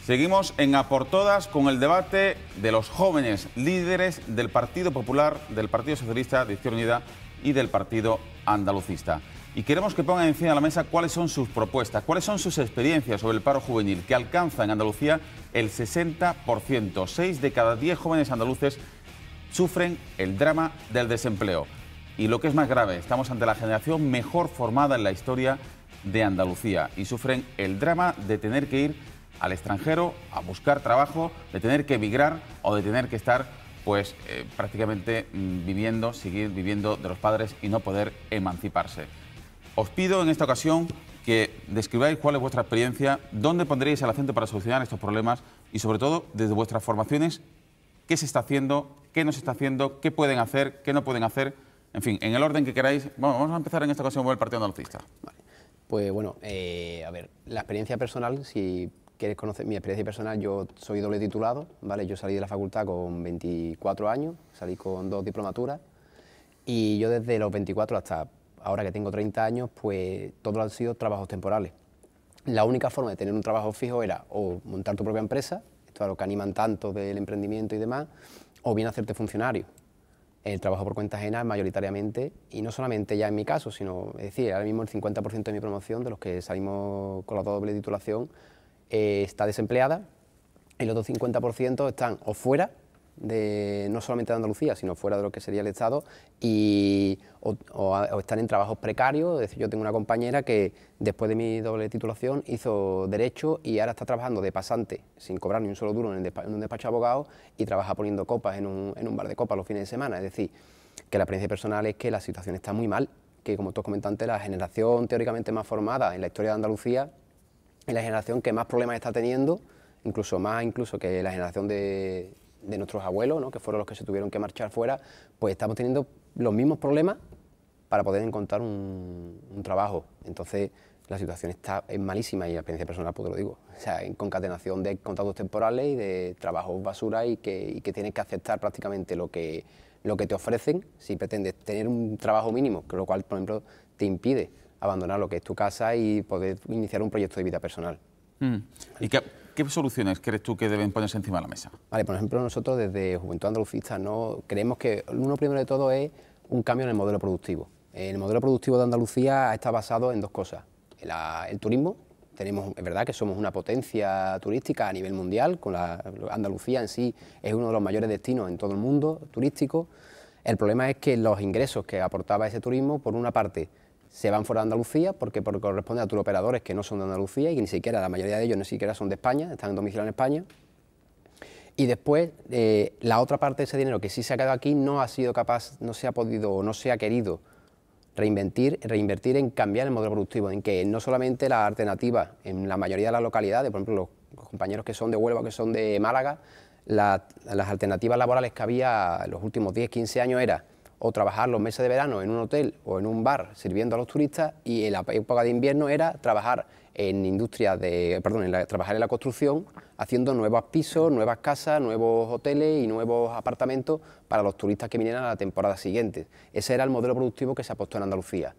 Seguimos en A por Todas con el debate de los jóvenes líderes del Partido Popular, del Partido Socialista, de Izquierda Unida y del Partido Andalucista. Y queremos que pongan encima de la mesa cuáles son sus propuestas, cuáles son sus experiencias sobre el paro juvenil, que alcanza en Andalucía el 60%. 6 de cada 10 jóvenes andaluces sufren el drama del desempleo. Y lo que es más grave, estamos ante la generación mejor formada en la historia de Andalucía y sufren el drama de tener que ir al extranjero a buscar trabajo, de tener que emigrar o de tener que estar pues prácticamente seguir viviendo de los padres y no poder emanciparse. Os pido en esta ocasión que describáis cuál es vuestra experiencia, dónde pondréis el acento para solucionar estos problemas y sobre todo desde vuestras formaciones, qué se está haciendo, qué no se está haciendo, qué pueden hacer, qué no pueden hacer, en fin, en el orden que queráis. Bueno, vamos a empezar en esta ocasión con el Partido Andalucista. Vale. Pues bueno, a ver, la experiencia personal, si quieres conocer mi experiencia personal, yo soy doble titulado, ¿vale? Yo salí de la facultad con 24 años, salí con 2 diplomaturas y yo desde los 24 hasta ahora que tengo 30 años, pues todos han sido trabajos temporales. La única forma de tener un trabajo fijo era o montar tu propia empresa, esto es lo que animan tanto del emprendimiento y demás, o bien hacerte funcionario. El trabajo por cuenta ajena mayoritariamente, y no solamente ya en mi caso, sino, es decir, ahora mismo el 50% de mi promoción, de los que salimos con la doble titulación, está desempleada, el otro 50% están o fuera, no solamente de Andalucía, sino fuera de lo que sería el Estado, o están en trabajos precarios. Es decir, yo tengo una compañera que después de mi doble titulación hizo Derecho y ahora está trabajando de pasante, sin cobrar ni un solo duro en un despacho de abogados, y trabaja poniendo copas en un bar de copas los fines de semana. Es decir, que la experiencia personal es que la situación está muy mal, que como tú has comentado antes, la generación teóricamente más formada en la historia de Andalucía es la generación que más problemas está teniendo, incluso que la generación de nuestros abuelos, ¿no?, que fueron los que se tuvieron que marchar fuera, pues estamos teniendo los mismos problemas para poder encontrar un trabajo. Entonces, la situación es malísima y la experiencia personal, pues te lo digo. O sea, en concatenación de contratos temporales y de trabajos basura y que tienes que aceptar prácticamente lo que te ofrecen si pretendes tener un trabajo mínimo, que lo cual, por ejemplo, te impide abandonar lo que es tu casa y poder iniciar un proyecto de vida personal. ¿Y qué soluciones crees tú que deben ponerse encima de la mesa? Vale, por ejemplo, nosotros desde Juventud Andalucista creemos que uno primero de todo es un cambio en el modelo productivo. El modelo productivo de Andalucía está basado en dos cosas. El turismo, es verdad que somos una potencia turística a nivel mundial, Andalucía en sí es uno de los mayores destinos en todo el mundo turístico. El problema es que los ingresos que aportaba ese turismo, por una parte, se van fuera de Andalucía porque corresponde a turoperadores que no son de Andalucía y que ni siquiera, la mayoría de ellos ni siquiera son de España, están en domicilio en España. Y después, la otra parte de ese dinero que sí se ha quedado aquí no se ha podido o no se ha querido reinvertir en cambiar el modelo productivo, en que no solamente la alternativa en la mayoría de las localidades, por ejemplo, los compañeros que son de Huelva, que son de Málaga, las alternativas laborales que había en los últimos 10, 15 años era o trabajar los meses de verano en un hotel o en un bar sirviendo a los turistas, y en la época de invierno era trabajar trabajar en la construcción, haciendo nuevos pisos, nuevas casas, nuevos hoteles y nuevos apartamentos para los turistas que vinieran a la temporada siguiente. Ese era el modelo productivo que se apostó en Andalucía,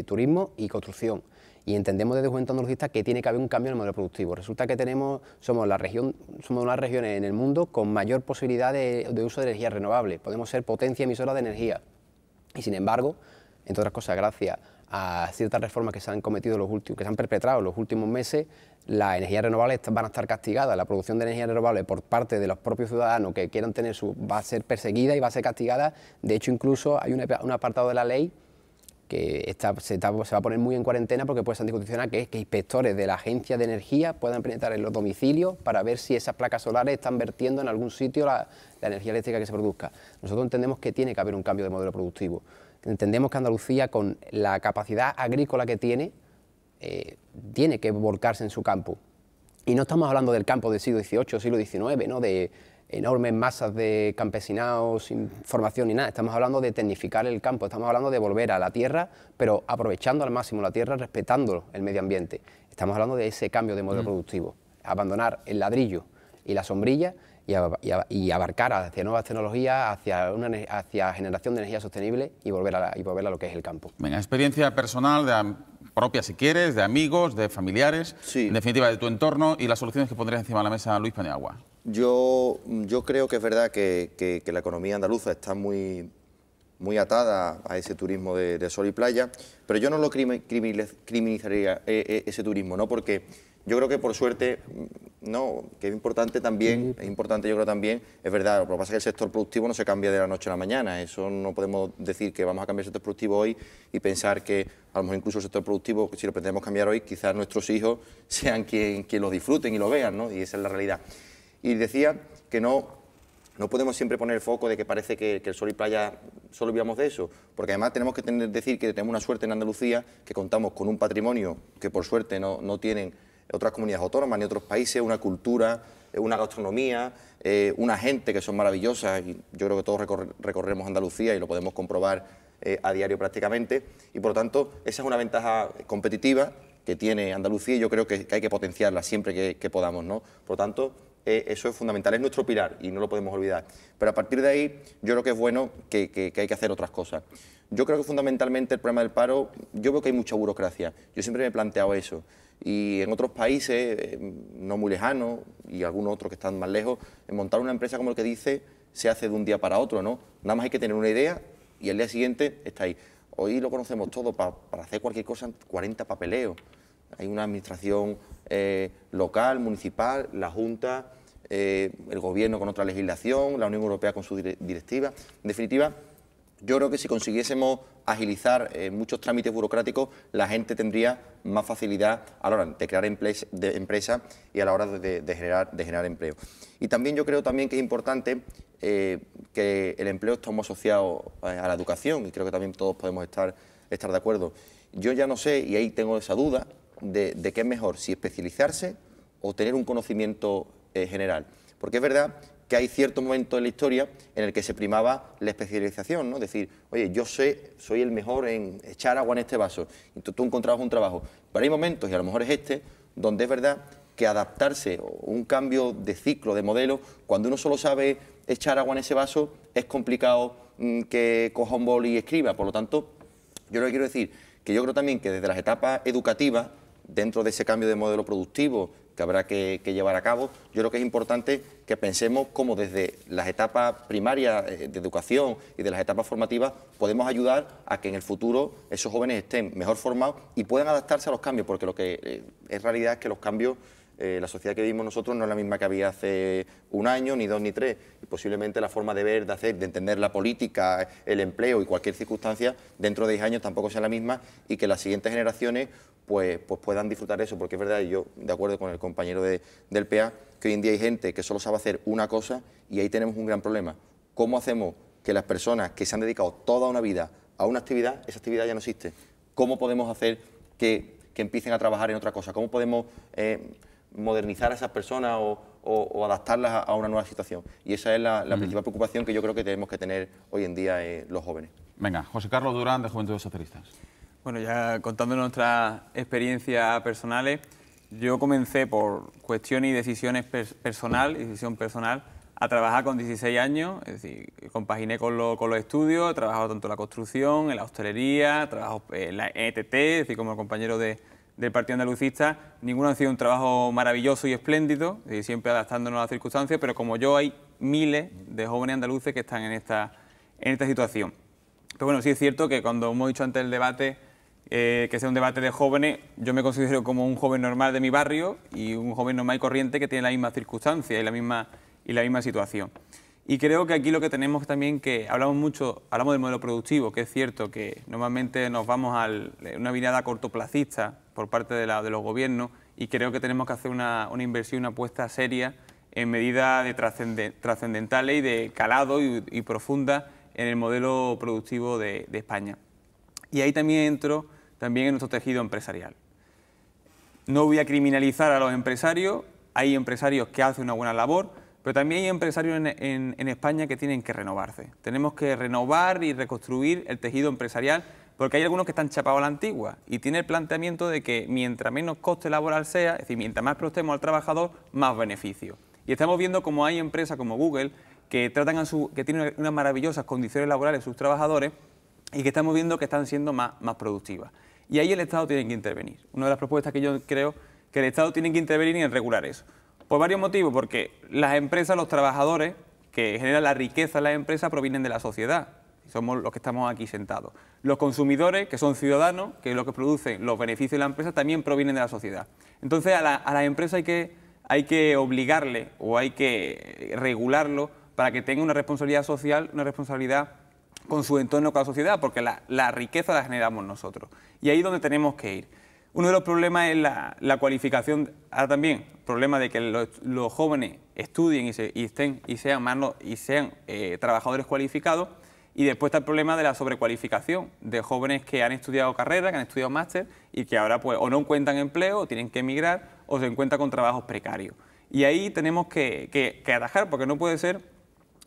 turismo y construcción. Y entendemos desde Juventud Andalucista que tiene que haber un cambio en el modelo productivo. Resulta que somos una de las regiones en el mundo con mayor posibilidad de uso de energías renovables. Podemos ser potencia emisora de energía. Y sin embargo, entre otras cosas, gracias a ciertas reformas que se han cometido que se han perpetrado en los últimos meses, las energías renovables van a estar castigadas. La producción de energías renovables por parte de los propios ciudadanos que quieran va a ser perseguida y va a ser castigada. De hecho, incluso hay un apartado de la ley que se va a poner muy en cuarentena porque puede ser anticonstitucional, que es que inspectores de la Agencia de Energía puedan penetrar en los domicilios para ver si esas placas solares están vertiendo en algún sitio la energía eléctrica que se produzca. Nosotros entendemos que tiene que haber un cambio de modelo productivo. Entendemos que Andalucía, con la capacidad agrícola que tiene que volcarse en su campo. Y no estamos hablando del campo del siglo XVIII, siglo XIX, ¿no?, de enormes masas de campesinados sin formación ni nada. Estamos hablando de tecnificar el campo, estamos hablando de volver a la tierra, pero aprovechando al máximo la tierra, respetando el medio ambiente. Estamos hablando de ese cambio de modelo productivo, abandonar el ladrillo y la sombrilla y abarcar hacia nuevas tecnologías, hacia generación de energía sostenible y volver a lo que es el campo. Venga, experiencia personal propia, si quieres, de amigos, de familiares, Sí. en definitiva, de tu entorno y las soluciones que pondrías encima de la mesa, Luis Paniagua. Yo creo que es verdad que la economía andaluza está muy atada a ese turismo de sol y playa, pero yo no lo criminalizaría ese turismo, ¿no? Porque yo creo que por suerte, no, que es importante también, yo creo también, es verdad, lo que pasa es que el sector productivo no se cambia de la noche a la mañana, eso no podemos decir que vamos a cambiar el sector productivo hoy y pensar que a lo mejor incluso el sector productivo, si lo pretendemos cambiar hoy, quizás nuestros hijos sean quien lo disfruten y lo vean, ¿no? Y esa es la realidad. Y decía que no podemos siempre poner el foco de que parece que el sol y playa solo vivamos de eso, porque además tenemos que decir que tenemos una suerte en Andalucía, que contamos con un patrimonio que por suerte no tienen otras comunidades autónomas ni otros países, una cultura, una gastronomía, una gente que son maravillosas, y yo creo que todos recorremos Andalucía y lo podemos comprobar a diario prácticamente, y por lo tanto esa es una ventaja competitiva que tiene Andalucía y yo creo que hay que potenciarla siempre que podamos, ¿no? Por lo tanto, eso es fundamental, es nuestro pilar y no lo podemos olvidar. Pero a partir de ahí, yo creo que es bueno que hay que hacer otras cosas. Yo creo que fundamentalmente el problema del paro, yo veo que hay mucha burocracia. Yo siempre me he planteado eso. Y en otros países, no muy lejanos, y algunos otros que están más lejos, montar una empresa como el que dice, se hace de un día para otro, ¿no? Nada más hay que tener una idea y al día siguiente está ahí. Hoy lo conocemos todo, para hacer cualquier cosa, 40 papeleos. Hay una administración local, municipal, la Junta, el Gobierno con otra legislación, la Unión Europea con su directiva. En definitiva, yo creo que si consiguiésemos agilizar muchos trámites burocráticos, la gente tendría más facilidad a la hora de crear empresas y a la hora de generar empleo. Y también yo creo también que es importante que el empleo está muy asociado a la educación, y creo que también todos podemos estar de acuerdo. Yo ya no sé, y ahí tengo esa duda, de qué es mejor, si especializarse o tener un conocimiento general. Porque es verdad que hay ciertos momentos en la historia en el que se primaba la especialización, ¿no? Decir, oye, yo soy el mejor en echar agua en este vaso, y tú encontrabas un trabajo. Pero hay momentos, y a lo mejor es este, donde es verdad que adaptarse o un cambio de ciclo, de modelo, cuando uno solo sabe echar agua en ese vaso, es complicado que coja un boli y escriba. Por lo tanto, yo lo que quiero decir, que yo creo también que desde las etapas educativas, dentro de ese cambio de modelo productivo que habrá que llevar a cabo, yo creo que es importante que pensemos cómo desde las etapas primarias de educación y de las etapas formativas podemos ayudar a que en el futuro esos jóvenes estén mejor formados y puedan adaptarse a los cambios, porque lo que es realidad es que los cambios, la sociedad que vivimos nosotros no es la misma que había hace un año, ni dos, ni tres, y posiblemente la forma de ver, de hacer, de entender la política, el empleo y cualquier circunstancia dentro de 10 años tampoco sea la misma, y que las siguientes generaciones pues puedan disfrutar eso, porque es verdad, y yo de acuerdo con el compañero del PA, que hoy en día hay gente que solo sabe hacer una cosa y ahí tenemos un gran problema. ¿Cómo hacemos que las personas que se han dedicado toda una vida a una actividad, esa actividad ya no existe? ¿Cómo podemos hacer que empiecen a trabajar en otra cosa? ¿Cómo podemos modernizar a esas personas o adaptarlas a una nueva situación? Y esa es la principal preocupación que yo creo que tenemos que tener hoy en día los jóvenes. Venga, José Carlos Durán, de Juventudes Socialistas. Bueno, ya contando nuestras experiencias personales, yo comencé por cuestiones y decisiones decisión personal, a trabajar con 16 años, es decir, compaginé con los estudios, he trabajado tanto en la construcción, en la hostelería, trabajo en la ETT, es decir, como compañero del Partido Andalucista. Ninguno ha sido un trabajo maravilloso y espléndido, es decir, siempre adaptándonos a las circunstancias, pero como yo hay miles de jóvenes andaluces que están en esta situación. Pero bueno, sí es cierto que cuando hemos dicho antes el debate, que sea un debate de jóvenes, yo me considero como un joven normal de mi barrio y un joven normal y corriente que tiene las mismas circunstancias y la misma situación. Y creo que aquí lo que tenemos también que hablamos del modelo productivo, que es cierto que normalmente nos vamos a una mirada cortoplacista por parte de los gobiernos, y creo que tenemos que hacer una inversión, una apuesta seria en medidas trascendentales y de calado y profundas en el modelo productivo de España. Y ahí también entro en nuestro tejido empresarial. No voy a criminalizar a los empresarios, hay empresarios que hacen una buena labor, pero también hay empresarios en España que tienen que renovarse. Tenemos que renovar y reconstruir el tejido empresarial, porque hay algunos que están chapados a la antigua y tiene el planteamiento de que mientras menos coste laboral sea, es decir, mientras más prestemos al trabajador, más beneficio. Y estamos viendo cómo hay empresas como Google que tienen unas maravillosas condiciones laborales sus trabajadores y que estamos viendo que están siendo más productivas. Y ahí el Estado tiene que intervenir. Una de las propuestas que yo creo que el Estado tiene que intervenir en regular eso. Por varios motivos, porque las empresas, los trabajadores que generan la riqueza en las empresas provienen de la sociedad. Somos los que estamos aquí sentados. Los consumidores, que son ciudadanos, que es lo que producen los beneficios de la empresa, también provienen de la sociedad. Entonces a las empresas hay que obligarle o hay que regularlo para que tenga una responsabilidad social, una responsabilidad con su entorno, con la sociedad, porque la riqueza la generamos nosotros. Y ahí es donde tenemos que ir. Uno de los problemas es la cualificación, ahora también, problema de que los jóvenes estudien y sean trabajadores cualificados, y después está el problema de la sobrecualificación de jóvenes que han estudiado carrera, que han estudiado máster y que ahora pues o no encuentran empleo, o tienen que emigrar, o se encuentran con trabajos precarios. Y ahí tenemos que atajar, porque no puede ser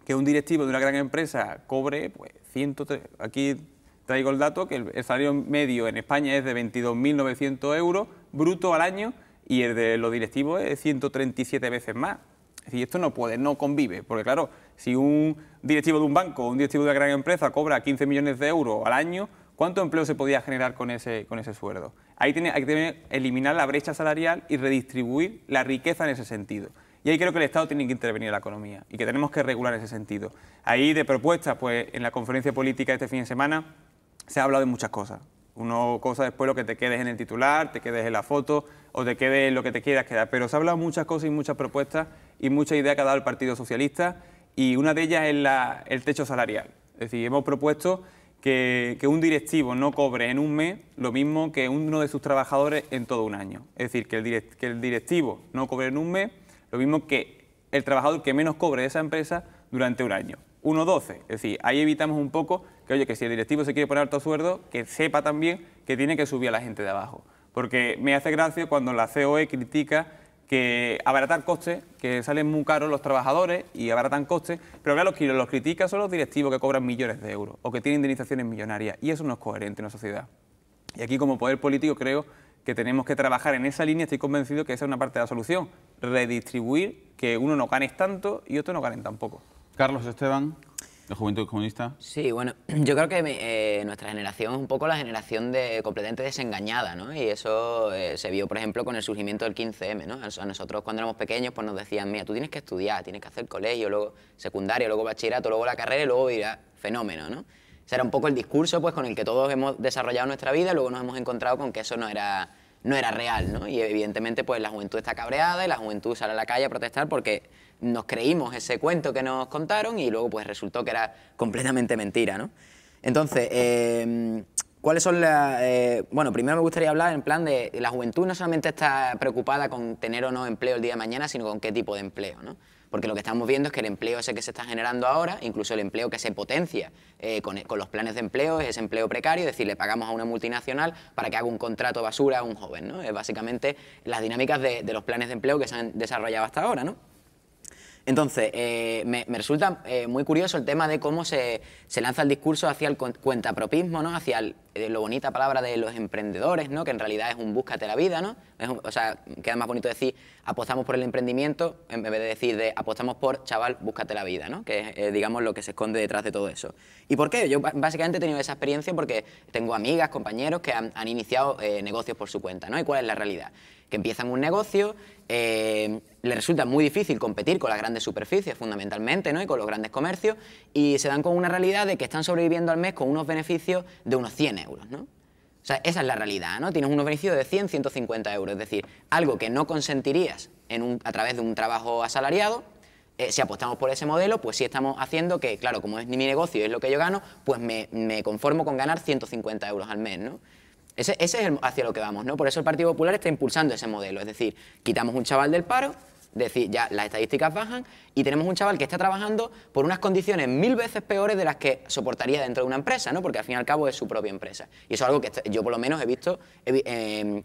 que un directivo de una gran empresa cobre pues 103, aquí traigo el dato, que el salario medio en España es de 22.900 euros bruto al año, y el de los directivos es 137 veces más. Es decir, esto no convive, porque claro, si un directivo de un banco o un directivo de una gran empresa cobra 15 millones de euros al año, ¿cuánto empleo se podía generar con ese sueldo? Ahí hay que eliminar la brecha salarial y redistribuir la riqueza en ese sentido. Y ahí creo que el Estado tiene que intervenir en la economía y que tenemos que regular en ese sentido. Ahí de propuestas, pues en la conferencia política de este fin de semana se ha hablado de muchas cosas. Una cosa después lo que te quedes en el titular, te quedes en la foto o te quedes en lo que te quieras quedar. Pero se ha hablado muchas cosas y muchas propuestas y muchas ideas que ha dado el Partido Socialista, y una de ellas es el techo salarial. Es decir, hemos propuesto que un directivo no cobre en un mes lo mismo que uno de sus trabajadores en todo un año. Es decir, que el directivo no cobre en un mes lo mismo que el trabajador que menos cobre de esa empresa durante un año. 1,12. Es decir, ahí evitamos un poco que, oye, que si el directivo se quiere poner alto sueldo, que sepa también que tiene que subir a la gente de abajo. Porque me hace gracia cuando la COE critica que abaratar costes, que salen muy caros los trabajadores y abaratan costes, pero claro, los que los critica son los directivos que cobran millones de euros o que tienen indemnizaciones millonarias, y eso no es coherente en una sociedad. Y aquí, como poder político, creo que tenemos que trabajar en esa línea. Estoy convencido que esa es una parte de la solución, redistribuir, que uno no gane tanto y otro no ganen tan poco. Carlos Esteban, de Juventud Comunista. Sí, bueno, yo creo que nuestra generación es un poco la generación completamente desengañada, ¿no? Y eso se vio, por ejemplo, con el surgimiento del 15M, ¿no? A nosotros cuando éramos pequeños pues nos decían, mira, tú tienes que estudiar, tienes que hacer colegio, luego secundaria, luego bachillerato, luego la carrera y luego irá fenómeno, ¿no? Ese era un poco el discurso pues con el que todos hemos desarrollado nuestra vida, y luego nos hemos encontrado con que eso no era real, ¿no? Y evidentemente pues la juventud está cabreada y la juventud sale a la calle a protestar porque nos creímos ese cuento que nos contaron y luego pues resultó que era completamente mentira, ¿no? Entonces, ¿cuáles son las...? Bueno, primero me gustaría hablar en plan de la juventud no solamente está preocupada con tener o no empleo el día de mañana, sino con qué tipo de empleo, ¿no? Porque lo que estamos viendo es que el empleo ese que se está generando ahora, incluso el empleo que se potencia con los planes de empleo, es empleo precario, es decir, le pagamos a una multinacional para que haga un contrato basura a un joven, ¿no? Es básicamente las dinámicas de los planes de empleo que se han desarrollado hasta ahora, ¿no? Entonces, me resulta muy curioso el tema de cómo se lanza el discurso hacia el cuentapropismo, ¿no? Hacia lo bonita palabra de los emprendedores, ¿no? Que en realidad es un búscate la vida, ¿no? O sea, queda más bonito decir apostamos por el emprendimiento en vez de decir apostamos por chaval, búscate la vida, ¿no? Que es, digamos, lo que se esconde detrás de todo eso. ¿Y por qué? Yo básicamente he tenido esa experiencia porque tengo amigas, compañeros que han iniciado negocios por su cuenta, ¿no? ¿Y cuál es la realidad? Que empiezan un negocio, les resulta muy difícil competir con las grandes superficies fundamentalmente, ¿no? Y con los grandes comercios, y se dan con una realidad de que están sobreviviendo al mes con unos beneficios de unos 100 euros, ¿no? O sea, esa es la realidad, ¿no? Tienes unos beneficios de 100, 150 euros, es decir, algo que no consentirías a través de un trabajo asalariado. Si apostamos por ese modelo, pues sí estamos haciendo que, claro, como es mi negocio y es lo que yo gano, pues me conformo con ganar 150 euros al mes, ¿no? Ese es hacia lo que vamos, ¿no? Por eso el Partido Popular está impulsando ese modelo, es decir, quitamos un chaval del paro, es decir, ya las estadísticas bajan y tenemos un chaval que está trabajando por unas condiciones 1000 veces peores de las que soportaría dentro de una empresa, ¿no? Porque al fin y al cabo es su propia empresa. Y eso es algo que yo por lo menos he visto en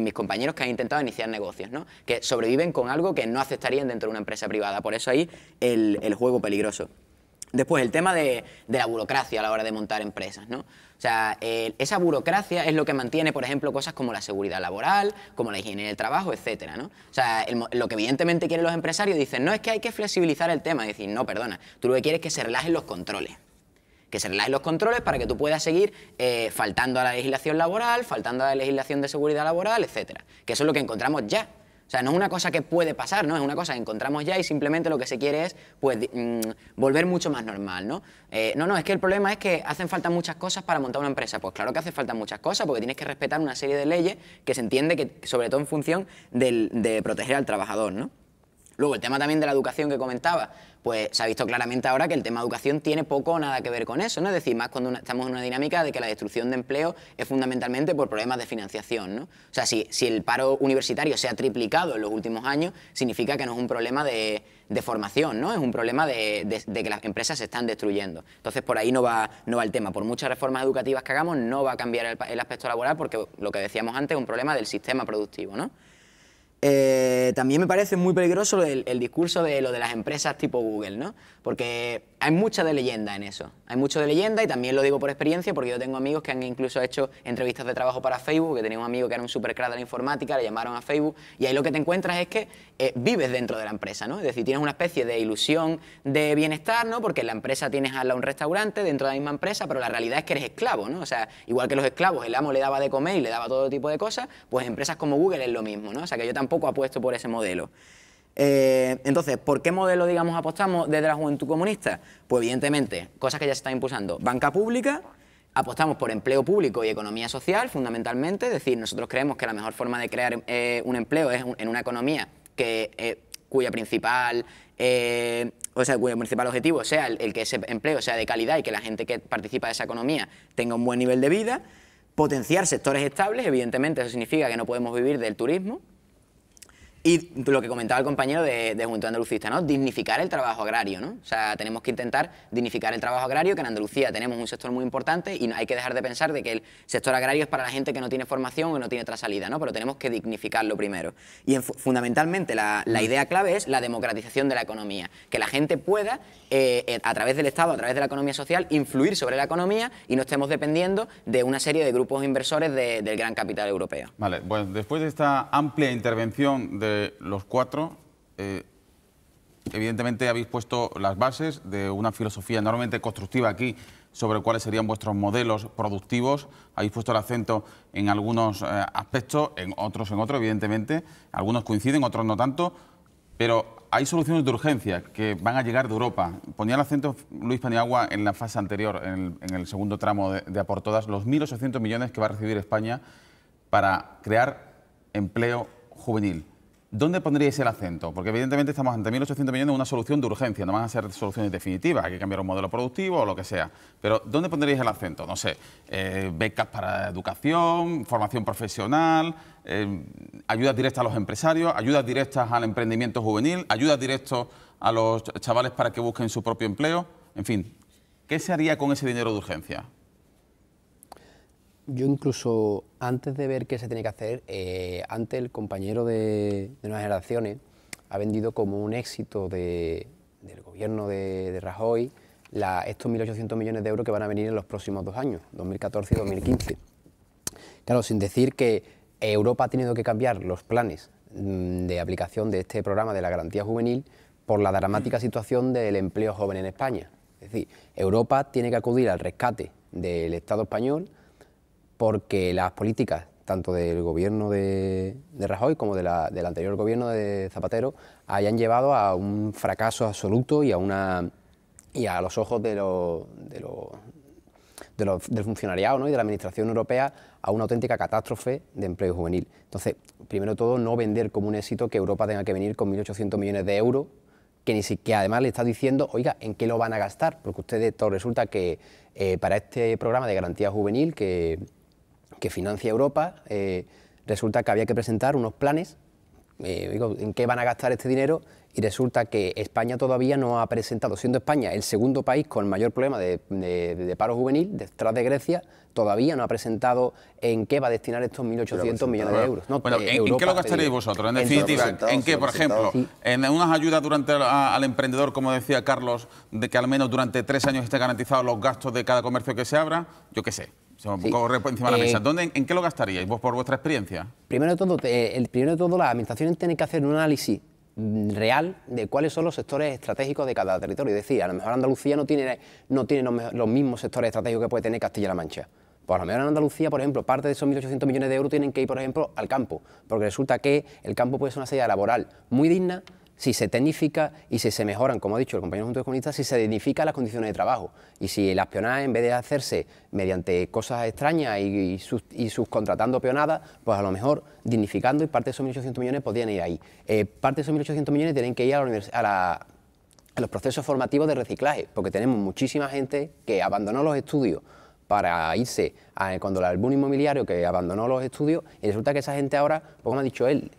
mis compañeros que han intentado iniciar negocios, ¿no? Que sobreviven con algo que no aceptarían dentro de una empresa privada. Por eso ahí el juego peligroso. Después, el tema de la burocracia a la hora de montar empresas, ¿no? O sea, esa burocracia es lo que mantiene, por ejemplo, cosas como la seguridad laboral, como la higiene del trabajo, etcétera, ¿no? O sea, lo que evidentemente quieren los empresarios dicen, no, es que hay que flexibilizar el tema. Y decir, no, perdona, tú lo que quieres es que se relajen los controles. que se relajen los controles para que tú puedas seguir faltando a la legislación laboral, faltando a la legislación de seguridad laboral, etcétera. Que eso es lo que encontramos ya. O sea, no es una cosa que puede pasar, ¿no? Es una cosa que encontramos ya y simplemente lo que se quiere es, pues, volver mucho más normal, ¿no? No, es que el problema es que hacen falta muchas cosas para montar una empresa. Pues claro que hace falta muchas cosas, porque tienes que respetar una serie de leyes que se entiende que, sobre todo en función de proteger al trabajador, ¿no? Luego, el tema también de la educación que comentaba, pues se ha visto claramente ahora que el tema de educación tiene poco o nada que ver con eso, ¿no? Es decir, más cuando estamos en una dinámica de que la destrucción de empleo es fundamentalmente por problemas de financiación, ¿no? O sea, si el paro universitario se ha triplicado en los últimos años, significa que no es un problema de formación, ¿no? Es un problema de que las empresas se están destruyendo. Entonces, por ahí no va el tema. Por muchas reformas educativas que hagamos, no va a cambiar el aspecto laboral, porque lo que decíamos antes es un problema del sistema productivo, ¿no? También me parece muy peligroso el discurso de lo de las empresas tipo Google, ¿no? Porque hay mucha de leyenda en eso. Hay mucho de leyenda y también lo digo por experiencia porque yo tengo amigos que han incluso hecho entrevistas de trabajo para Facebook, que tenía un amigo que era un super crack de la informática, le llamaron a Facebook y ahí lo que te encuentras es que vives dentro de la empresa, ¿no? Es decir, tienes una especie de ilusión de bienestar, ¿no? Porque en la empresa tienes al lado un restaurante dentro de la misma empresa, pero la realidad es que eres esclavo, ¿no? O sea, igual que los esclavos, el amo le daba de comer y le daba todo tipo de cosas, pues empresas como Google es lo mismo, ¿no? O sea, que yo tampoco apuesto por ese modelo. Entonces, ¿por qué modelo, digamos, apostamos desde la Juventud Comunista? Pues evidentemente, cosas que ya se están impulsando. Banca pública, apostamos por empleo público y economía social, fundamentalmente. Es decir, nosotros creemos que la mejor forma de crear un empleo es en una economía cuyo principal objetivo sea el que ese empleo sea de calidad y que la gente que participa de esa economía tenga un buen nivel de vida. Potenciar sectores estables, evidentemente eso significa que no podemos vivir del turismo. Y lo que comentaba el compañero de Juventud Andalucista, ¿no? Dignificar el trabajo agrario, ¿no? O sea, tenemos que intentar dignificar el trabajo agrario, que en Andalucía tenemos un sector muy importante y hay que dejar de pensar de que el sector agrario es para la gente que no tiene formación o que no tiene otra salida, ¿no? Pero tenemos que dignificarlo primero. Y fundamentalmente la idea clave es la democratización de la economía, que la gente pueda, a través del Estado, a través de la economía social, influir sobre la economía y no estemos dependiendo de una serie de grupos inversores del gran capital europeo. Vale, bueno, después de esta amplia intervención de los cuatro, evidentemente habéis puesto las bases de una filosofía enormemente constructiva aquí sobre cuáles serían vuestros modelos productivos. Habéis puesto el acento en algunos aspectos, en otros evidentemente. Algunos coinciden, otros no tanto, pero hay soluciones de urgencia que van a llegar de Europa. Ponía el acento Luis Paniagua en la fase anterior, en el segundo tramo de A por Todas, los 1.800 millones que va a recibir España para crear empleo juvenil. ¿Dónde pondríais el acento? Porque evidentemente estamos ante 1.800 millones de una solución de urgencia, no van a ser soluciones definitivas, hay que cambiar un modelo productivo o lo que sea. Pero ¿dónde pondríais el acento? No sé, becas para educación, formación profesional, ayudas directas a los empresarios, ayudas directas al emprendimiento juvenil, ayudas directas a los chavales para que busquen su propio empleo. En fin, ¿qué se haría con ese dinero de urgencia? Yo incluso, antes de ver qué se tiene que hacer, antes el compañero de Nuevas Generaciones ha vendido como un éxito del gobierno de Rajoy estos 1.800 millones de euros que van a venir en los próximos 2 años, 2014 y 2015. Claro, sin decir que Europa ha tenido que cambiar los planes de aplicación de este programa de la garantía juvenil por la dramática situación del empleo joven en España. Es decir, Europa tiene que acudir al rescate del Estado español porque las políticas, tanto del gobierno de Rajoy como del anterior gobierno de Zapatero, hayan llevado a un fracaso absoluto y a los ojos del funcionariado, ¿no? Y de la administración europea a una auténtica catástrofe de empleo juvenil. Entonces, primero de todo, no vender como un éxito que Europa tenga que venir con 1.800 millones de euros, que además le está diciendo, oiga, ¿en qué lo van a gastar? Porque ustedes, todo resulta que para este programa de garantía juvenil que financia Europa, resulta que había que presentar unos planes, en qué van a gastar este dinero, y resulta que España todavía no ha presentado, siendo España el segundo país con mayor problema de paro juvenil, detrás de Grecia, todavía no ha presentado en qué va a destinar estos 1.800 millones de euros. No, bueno, ¿en qué lo gastaréis vosotros? En definitiva, ¿en qué, por ejemplo? Sí. ¿En unas ayudas al emprendedor, como decía Carlos, de que al menos durante 3 años esté garantizados los gastos de cada comercio que se abra? Yo qué sé. Un poco encima de la mesa. ¿En qué lo gastaríais vos por vuestra experiencia? Primero de todo, la administración tiene que hacer un análisis real de cuáles son los sectores estratégicos de cada territorio. Es decir, a lo mejor Andalucía no tiene los mismos sectores estratégicos que puede tener Castilla-La Mancha. Pues a lo mejor en Andalucía, por ejemplo, parte de esos 1.800 millones de euros tienen que ir, por ejemplo, al campo, porque resulta que el campo puede ser una salida laboral muy digna si se tecnifica y si se mejoran, como ha dicho el compañero Juntos Comunistas, si se dignifican las condiciones de trabajo. Y si el espionaje, en vez de hacerse mediante cosas extrañas y subcontratando peonadas, pues a lo mejor dignificando, y parte de esos 1.800 millones podrían ir ahí. Parte de esos 1.800 millones tienen que ir a los procesos formativos de reciclaje, porque tenemos muchísima gente que abandonó los estudios para irse cuando el boom inmobiliario, que abandonó los estudios, y resulta que esa gente ahora, pues como ha dicho él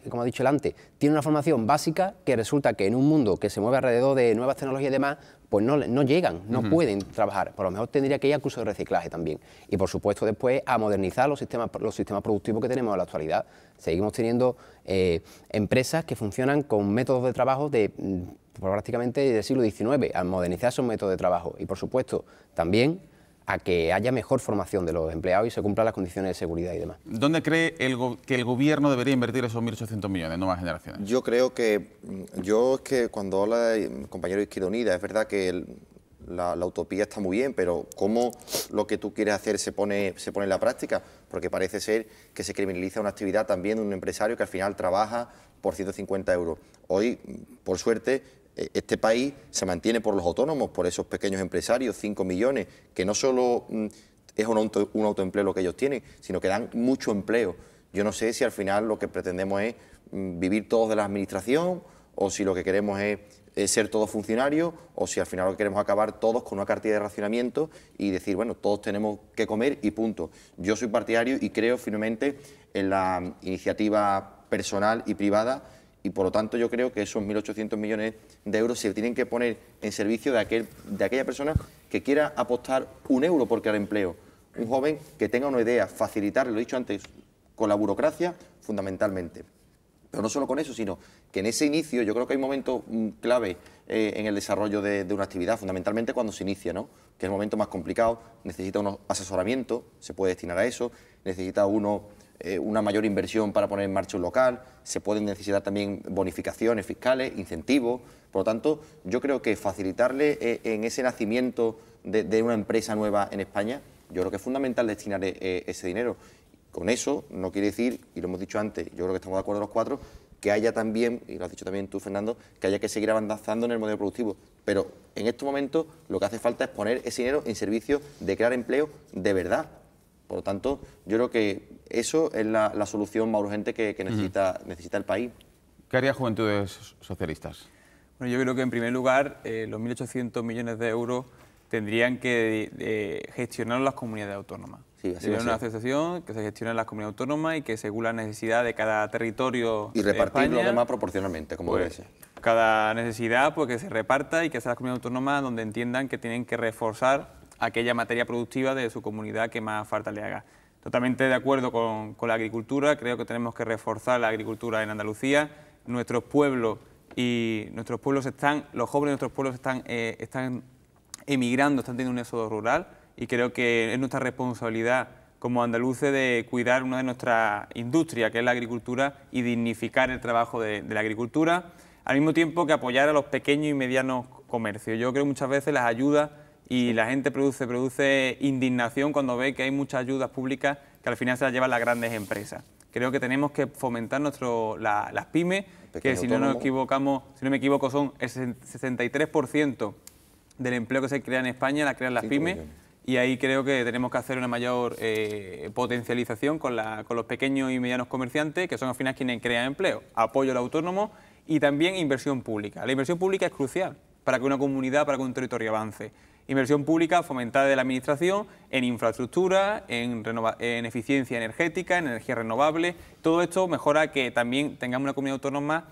antes, tiene una formación básica que resulta que en un mundo que se mueve alrededor de nuevas tecnologías y demás, pues no llegan, no pueden trabajar. Por lo mejor tendría que ir a cursos de reciclaje también. Y por supuesto después a modernizar los sistemas productivos que tenemos en la actualidad. Seguimos teniendo empresas que funcionan con métodos de trabajo prácticamente del siglo XIX, a modernizar esos métodos de trabajo. Y por supuesto también a que haya mejor formación de los empleados y se cumplan las condiciones de seguridad y demás. ¿Dónde cree que el Gobierno debería invertir esos 1.800 millones en nuevas generaciones? Yo creo que, es que cuando habla el compañero de Izquierda Unida, es verdad que la utopía está muy bien, pero ¿cómo lo que tú quieres hacer se pone en la práctica? Porque parece ser que se criminaliza una actividad también de un empresario que al final trabaja por 150 euros. Hoy, por suerte, este país se mantiene por los autónomos, por esos pequeños empresarios, 5 millones, que no solo es un autoempleo lo que ellos tienen, sino que dan mucho empleo. Yo no sé si al final lo que pretendemos es vivir todos de la administración, o si lo que queremos es ser todos funcionarios, o si al final lo que queremos es acabar todos con una cartilla de racionamiento y decir, bueno, todos tenemos que comer y punto. Yo soy partidario y creo firmemente en la iniciativa personal y privada, y por lo tanto yo creo que esos 1.800 millones de euros se tienen que poner en servicio de aquella persona que quiera apostar 1 euro por crear empleo. Un joven que tenga una idea, facilitar, lo he dicho antes, con la burocracia fundamentalmente. Pero no solo con eso, sino que en ese inicio yo creo que hay momentos clave en el desarrollo de una actividad, fundamentalmente cuando se inicia, ¿no? Que es el momento más complicado, necesita unos asesoramientos, se puede destinar a eso, necesita una mayor inversión para poner en marcha un local, se pueden necesitar también bonificaciones fiscales, incentivos. Por lo tanto, yo creo que facilitarle en ese nacimiento de una empresa nueva en España, yo creo que es fundamental destinar ese dinero. Con eso no quiere decir, y lo hemos dicho antes, yo creo que estamos de acuerdo los cuatro, que haya también, y lo has dicho también tú, Fernando, que haya que seguir avanzando en el modelo productivo. Pero en estos momentos lo que hace falta es poner ese dinero en servicio de crear empleo de verdad. Por lo tanto, yo creo que eso es la solución más urgente que necesita el país. ¿Qué haría Juventudes Socialistas? Bueno, yo creo que en primer lugar los 1.800 millones de euros tendrían que gestionar las comunidades autónomas. Sí, así sería una asociación que se gestione en las comunidades autónomas y que según la necesidad de cada territorio y repartir España, lo demás proporcionalmente, como debe ser. Cada necesidad pues que se reparta y que sea las comunidades autónomas donde entiendan que tienen que reforzar aquella materia productiva de su comunidad que más falta le haga. Totalmente de acuerdo con la agricultura, creo que tenemos que reforzar la agricultura en Andalucía. Nuestros pueblos están, los jóvenes de nuestros pueblos están emigrando, están teniendo un éxodo rural y creo que es nuestra responsabilidad como andaluces de cuidar una de nuestras industrias, que es la agricultura, y dignificar el trabajo de la agricultura, al mismo tiempo que apoyar a los pequeños y medianos comercios. Yo creo que muchas veces las ayudas y la gente produce indignación cuando ve que hay muchas ayudas públicas que al final se las llevan las grandes empresas. Creo que tenemos que fomentar las pymes, que si no me equivoco son el 63% del empleo que se crea en España, la crean las pymes, y ahí creo que tenemos que hacer una mayor potencialización con los pequeños y medianos comerciantes, que son al final quienes crean empleo, apoyo al autónomo y también inversión pública. La inversión pública es crucial para que una comunidad, para que un territorio avance. Inversión pública fomentada de la Administración en infraestructura, en eficiencia energética, en energía renovable. Todo esto mejora que también tengamos una comunidad autónoma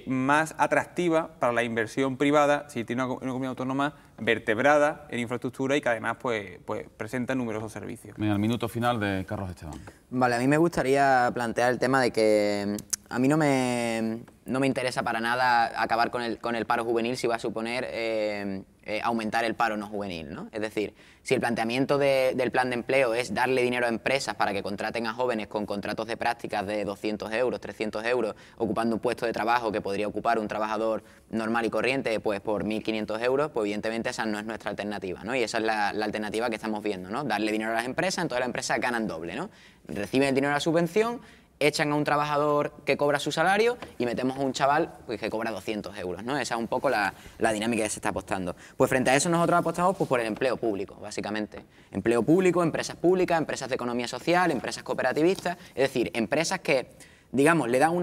más atractiva para la inversión privada, si tiene una comunidad autónoma vertebrada en infraestructura y que además pues presenta numerosos servicios. Mira, el minuto final de Carlos Esteban. Vale, a mí me gustaría plantear el tema de que a mí no me interesa para nada acabar con el paro juvenil si va a suponer aumentar el paro no juvenil, ¿no? Es decir, si el planteamiento del plan de empleo es darle dinero a empresas para que contraten a jóvenes con contratos de prácticas de 200 euros, 300 euros, ocupando un puesto de trabajo que podría ocupar un trabajador normal y corriente pues por 1.500 euros, pues evidentemente esa no es nuestra alternativa, ¿no? Y esa es la alternativa que estamos viendo, ¿no? Darle dinero a las empresas, entonces las empresas ganan doble, ¿no? Reciben el dinero de la subvención, echan a un trabajador que cobra su salario y metemos a un chaval pues, que cobra 200 euros, ¿no? Esa es un poco la dinámica que se está apostando. Pues frente a eso nosotros apostamos pues, por el empleo público, básicamente. Empleo público, empresas públicas, empresas de economía social, empresas cooperativistas, es decir, empresas que, digamos, le dan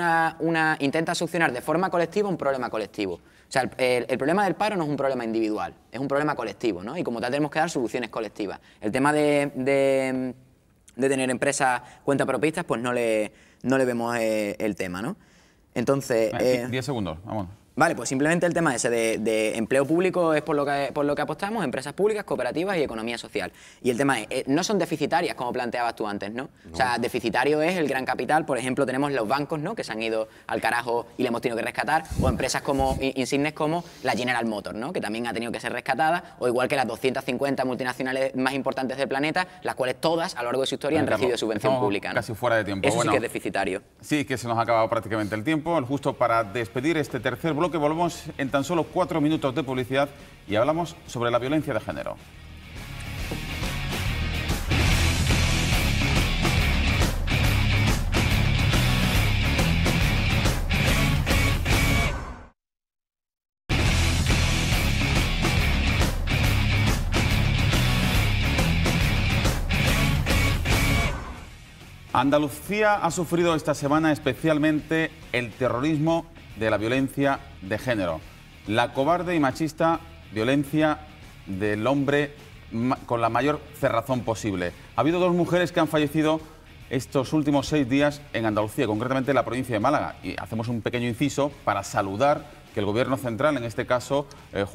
intenta solucionar de forma colectiva un problema colectivo. O sea, el problema del paro no es un problema individual, es un problema colectivo, ¿no? Y como tal tenemos que dar soluciones colectivas. El tema de tener empresas cuentapropistas, pues no le vemos el tema, ¿no? Entonces... 10 segundos, vamos. Vale, pues simplemente el tema ese de empleo público es por lo que apostamos, empresas públicas, cooperativas y economía social. Y el tema es, no son deficitarias, como planteabas tú antes, ¿no? O sea, deficitario es el gran capital, por ejemplo, tenemos los bancos, ¿no? Que se han ido al carajo y le hemos tenido que rescatar, o empresas como insignes como la General Motors, ¿no? Que también ha tenido que ser rescatada, o igual que las 250 multinacionales más importantes del planeta, las cuales todas, a lo largo de su historia, han recibido subvención pública, ¿no? Casi fuera de tiempo. Eso sí que es deficitario. Sí, que se nos ha acabado prácticamente el tiempo. Justo para despedir este tercer bloque, volvemos en tan solo 4 minutos de publicidad y hablamos sobre la violencia de género. Andalucía ha sufrido esta semana especialmente el terrorismo de la violencia de género. La cobarde y machista violencia del hombre con la mayor cerrazón posible. Ha habido 2 mujeres que han fallecido estos últimos 6 días en Andalucía, concretamente en la provincia de Málaga. Y hacemos un pequeño inciso para saludar que el Gobierno central, en este caso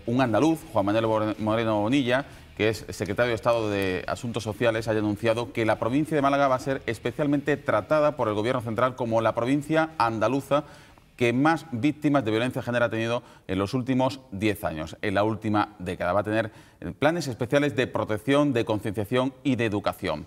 un andaluz, Juan Manuel Moreno Bonilla, que es secretario de Estado de Asuntos Sociales, haya anunciado que la provincia de Málaga va a ser especialmente tratada por el Gobierno central como la provincia andaluza que más víctimas de violencia de género ha tenido en los últimos 10 años, en la última década. Va a tener planes especiales de protección, de concienciación y de educación.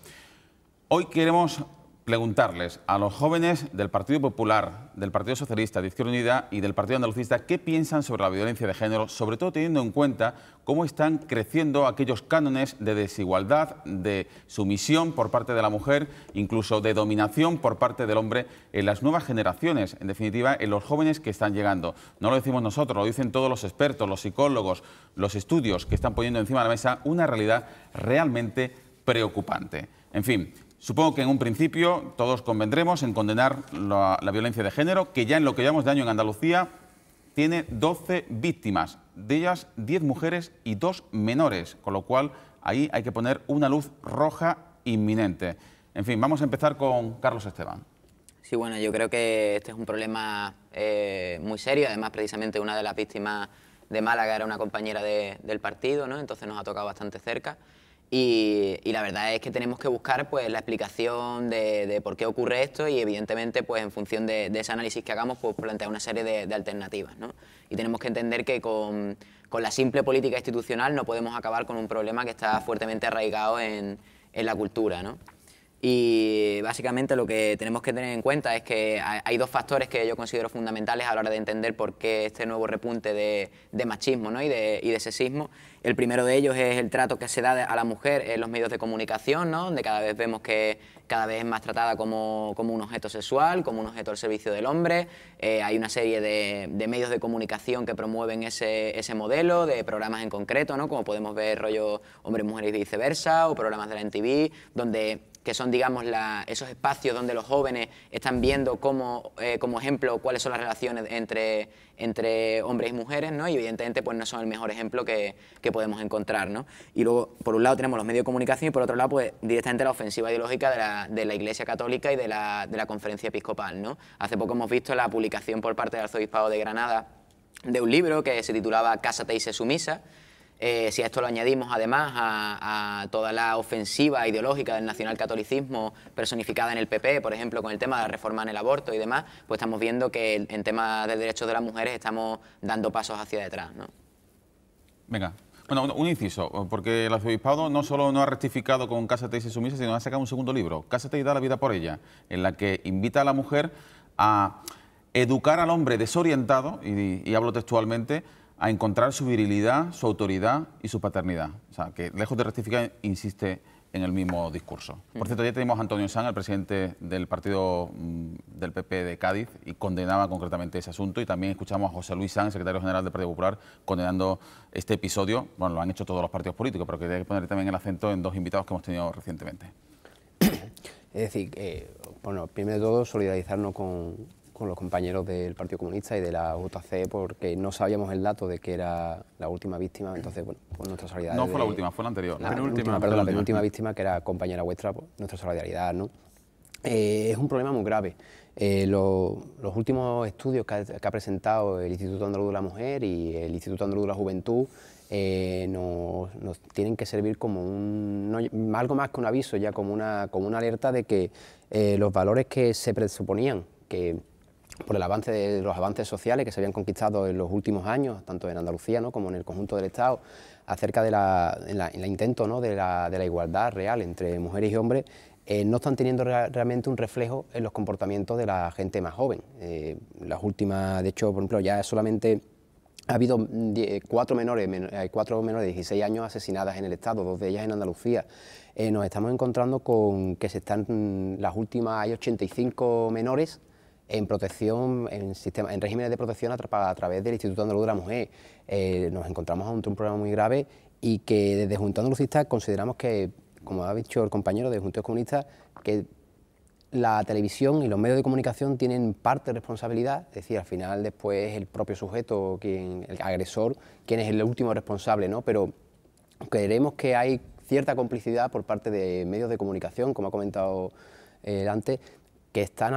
Hoy queremos preguntarles a los jóvenes del Partido Popular, del Partido Socialista, de Izquierda Unida y del Partido Andalucista qué piensan sobre la violencia de género, sobre todo teniendo en cuenta cómo están creciendo aquellos cánones de desigualdad, de sumisión por parte de la mujer, incluso de dominación por parte del hombre en las nuevas generaciones, en definitiva, en los jóvenes que están llegando. No lo decimos nosotros, lo dicen todos los expertos, los psicólogos, los estudios que están poniendo encima de la mesa una realidad realmente preocupante. En fin, supongo que en un principio todos convendremos en condenar la violencia de género, que ya en lo que llevamos de año en Andalucía tiene 12 víctimas, de ellas 10 mujeres y 2 menores, con lo cual ahí hay que poner una luz roja inminente. En fin, vamos a empezar con Carlos Esteban. Sí, bueno, yo creo que este es un problema muy serio, además precisamente una de las víctimas de Málaga era una compañera del partido, ¿no? Entonces nos ha tocado bastante cerca. Y la verdad es que tenemos que buscar pues, la explicación de por qué ocurre esto y evidentemente pues, en función de ese análisis que hagamos pues, plantear una serie de alternativas, ¿no? Y tenemos que entender que con la simple política institucional no podemos acabar con un problema que está fuertemente arraigado en la cultura, ¿no? Y básicamente lo que tenemos que tener en cuenta es que hay 2 factores que yo considero fundamentales a la hora de entender por qué este nuevo repunte de machismo, ¿no? y de sexismo. El primero de ellos es el trato que se da a la mujer en los medios de comunicación, ¿no? Donde cada vez vemos que cada vez es más tratada como un objeto sexual, como un objeto al servicio del hombre. Hay una serie de medios de comunicación que promueven ese modelo, de programas en concreto, ¿no? Como podemos ver rollo Hombres, Mujeres y Viceversa, o programas de la MTV, que son, digamos, esos espacios donde los jóvenes están viendo como ejemplo cuáles son las relaciones entre hombres y mujeres, ¿no? Y evidentemente pues no son el mejor ejemplo que podemos encontrar, ¿no? Y luego, por un lado, tenemos los medios de comunicación y por otro lado, pues directamente la ofensiva ideológica de la Iglesia Católica y de la Conferencia Episcopal, ¿no? Hace poco hemos visto la publicación por parte del Arzobispado de Granada de un libro que se titulaba Cásate y sé sumisa. Si a esto lo añadimos además a toda la ofensiva ideológica del nacionalcatolicismo personificada en el PP, por ejemplo, con el tema de la reforma en el aborto y demás, pues estamos viendo que en temas de derechos de las mujeres estamos dando pasos hacia detrás, ¿no? Venga, Bueno, un inciso, porque el arzobispado no solo no ha rectificado con Cásate y sé sumisa, sino ha sacado un segundo libro, Cásate y da la vida por ella, en la que invita a la mujer a educar al hombre desorientado, y hablo textualmente, a encontrar su virilidad, su autoridad y su paternidad. O sea, que lejos de rectificar, insiste en el mismo discurso. Por cierto, ya tenemos a Antonio Sanz, el presidente del partido del PP de Cádiz, y condenaba concretamente ese asunto, y también escuchamos a José Luis Sanz, secretario general del Partido Popular, condenando este episodio. Bueno, lo han hecho todos los partidos políticos, pero quería poner también el acento en dos invitados que hemos tenido recientemente. Es decir, bueno, primero de todo, solidarizarnos con los compañeros del Partido Comunista y de la UJC, porque no sabíamos el dato de que era la última víctima, entonces, bueno, pues nuestra solidaridad. No fue la última, fue la anterior. La penúltima víctima, que era compañera vuestra, pues, nuestra solidaridad, ¿no? Es un problema muy grave. Los últimos estudios que ha presentado el Instituto Andaluz de la Mujer y el Instituto Andaluz de la Juventud nos tienen que servir como algo más que un aviso, ya como una alerta de que los valores que se presuponían que por los avances sociales que se habían conquistado en los últimos años, tanto en Andalucía, ¿no?, como en el conjunto del Estado, acerca del intento, ¿no?, de la igualdad real entre mujeres y hombres, no están teniendo realmente un reflejo en los comportamientos de la gente más joven. Las últimas, de hecho, por ejemplo, ya solamente ha habido 4 menores de 16 años asesinadas en el Estado, 2 de ellas en Andalucía. Nos estamos encontrando con que hay 85 menores en protección, en regímenes de protección a través del Instituto Andaluz de la Mujer. Nos encontramos ante un problema muy grave y que desde Juventud Andalucista consideramos que, como ha dicho el compañero de Juventud Comunista, que la televisión y los medios de comunicación tienen parte de responsabilidad, es decir, al final después es el propio sujeto, el agresor, quien es el último responsable, ¿no? Pero creemos que hay cierta complicidad por parte de medios de comunicación, como ha comentado antes, que están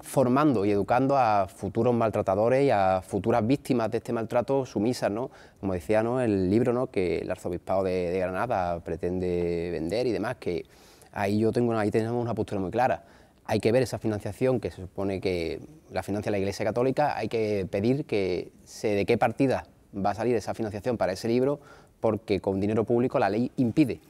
formando y educando a futuros maltratadores y a futuras víctimas de este maltrato sumisas, ¿no? Como decía, ¿no?, el libro, ¿no?, que el Arzobispado de Granada pretende vender y demás, que ahí tenemos una postura muy clara. Hay que ver esa financiación que se supone que la financia la Iglesia Católica, hay que pedir que de qué partida va a salir esa financiación para ese libro, porque con dinero público la ley impide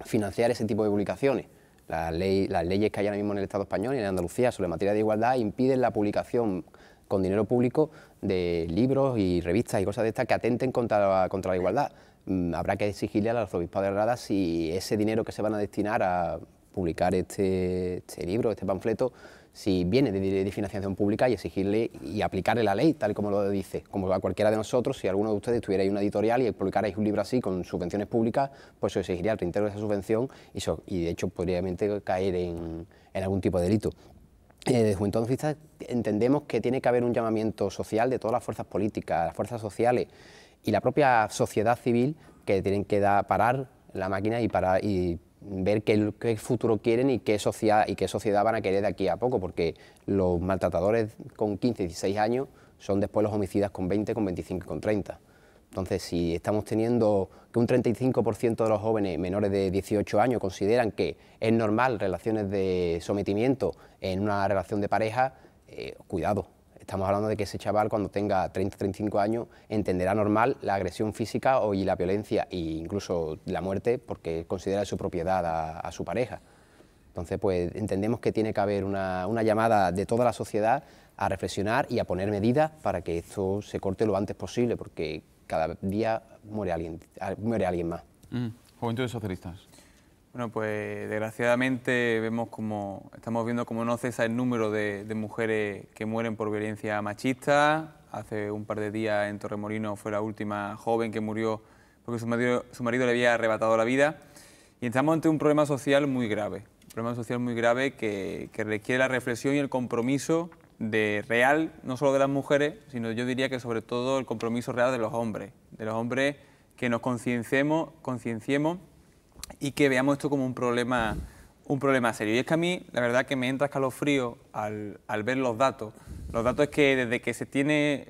financiar ese tipo de publicaciones. Las leyes que hay ahora mismo en el Estado español y en Andalucía sobre materia de igualdad impiden la publicación con dinero público de libros y revistas y cosas de estas que atenten contra la igualdad. Habrá que exigirle al Arzobispado de Granada si ese dinero que se van a destinar a publicar este libro, este panfleto, si viene de financiación pública, y exigirle y aplicarle la ley, tal y como lo dice. Como a cualquiera de nosotros, si alguno de ustedes tuvierais una editorial y publicarais un libro así con subvenciones públicas, pues se exigiría el reintegro de esa subvención y de hecho podría caer en algún tipo de delito. Desde Juventud Andalucista entendemos que tiene que haber un llamamiento social de todas las fuerzas políticas, las fuerzas sociales y la propia sociedad civil, que tienen que parar la máquina y ver qué futuro quieren y qué sociedad van a querer de aquí a poco, porque los maltratadores con 15, 16 años son después los homicidas con 20, con 25 y con 30. Entonces, si estamos teniendo que un 35% de los jóvenes menores de 18 años consideran que es normal relaciones de sometimiento en una relación de pareja, cuidado. Estamos hablando de que ese chaval, cuando tenga 30, 35 años, entenderá normal la agresión física y la violencia e incluso la muerte, porque considera su propiedad a su pareja. Entonces, pues entendemos que tiene que haber una llamada de toda la sociedad a reflexionar y a poner medidas para que esto se corte lo antes posible, porque cada día muere alguien más. Juventudes Socialistas. Bueno, pues desgraciadamente estamos viendo cómo no cesa el número de mujeres que mueren por violencia machista. Hace un par de días en Torremolinos fue la última joven que murió porque su marido le había arrebatado la vida. Y estamos ante un problema social muy grave. Un problema social muy grave que requiere la reflexión y el compromiso real, no solo de las mujeres, sino yo diría que sobre todo el compromiso real de los hombres que nos concienciemos y que veamos esto como un problema serio. Y es que a mí, la verdad, que me entra escalofrío al ver los datos. Los datos es que desde que se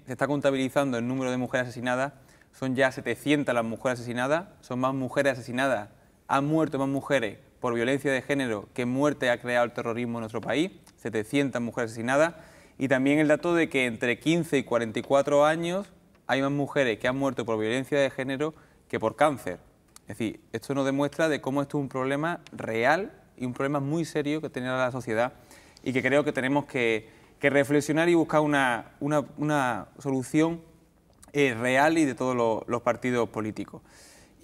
está contabilizando el número de mujeres asesinadas, son ya 700 las mujeres asesinadas, son más mujeres asesinadas, han muerto más mujeres por violencia de género que muerte ha creado el terrorismo en nuestro país, 700 mujeres asesinadas, y también el dato de que entre 15 y 44 años hay más mujeres que han muerto por violencia de género que por cáncer. Es decir, esto nos demuestra de cómo esto es un problema real y un problema muy serio que tiene la sociedad y que creo que tenemos que reflexionar y buscar una solución real y de todos los partidos políticos.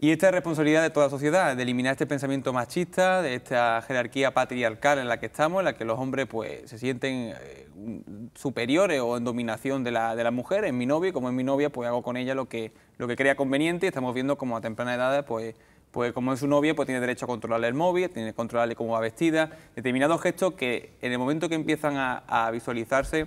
Y esta es responsabilidad de toda la sociedad, de eliminar este pensamiento machista, de esta jerarquía patriarcal en la que estamos, en la que los hombres pues se sienten superiores o en dominación de la mujer. Es mi novia y como es mi novia pues hago con ella lo que crea conveniente, y estamos viendo como a temprana edad pues como es su novia pues tiene derecho a controlarle el móvil, tiene que controlarle cómo va vestida, determinados gestos que en el momento que empiezan a visualizarse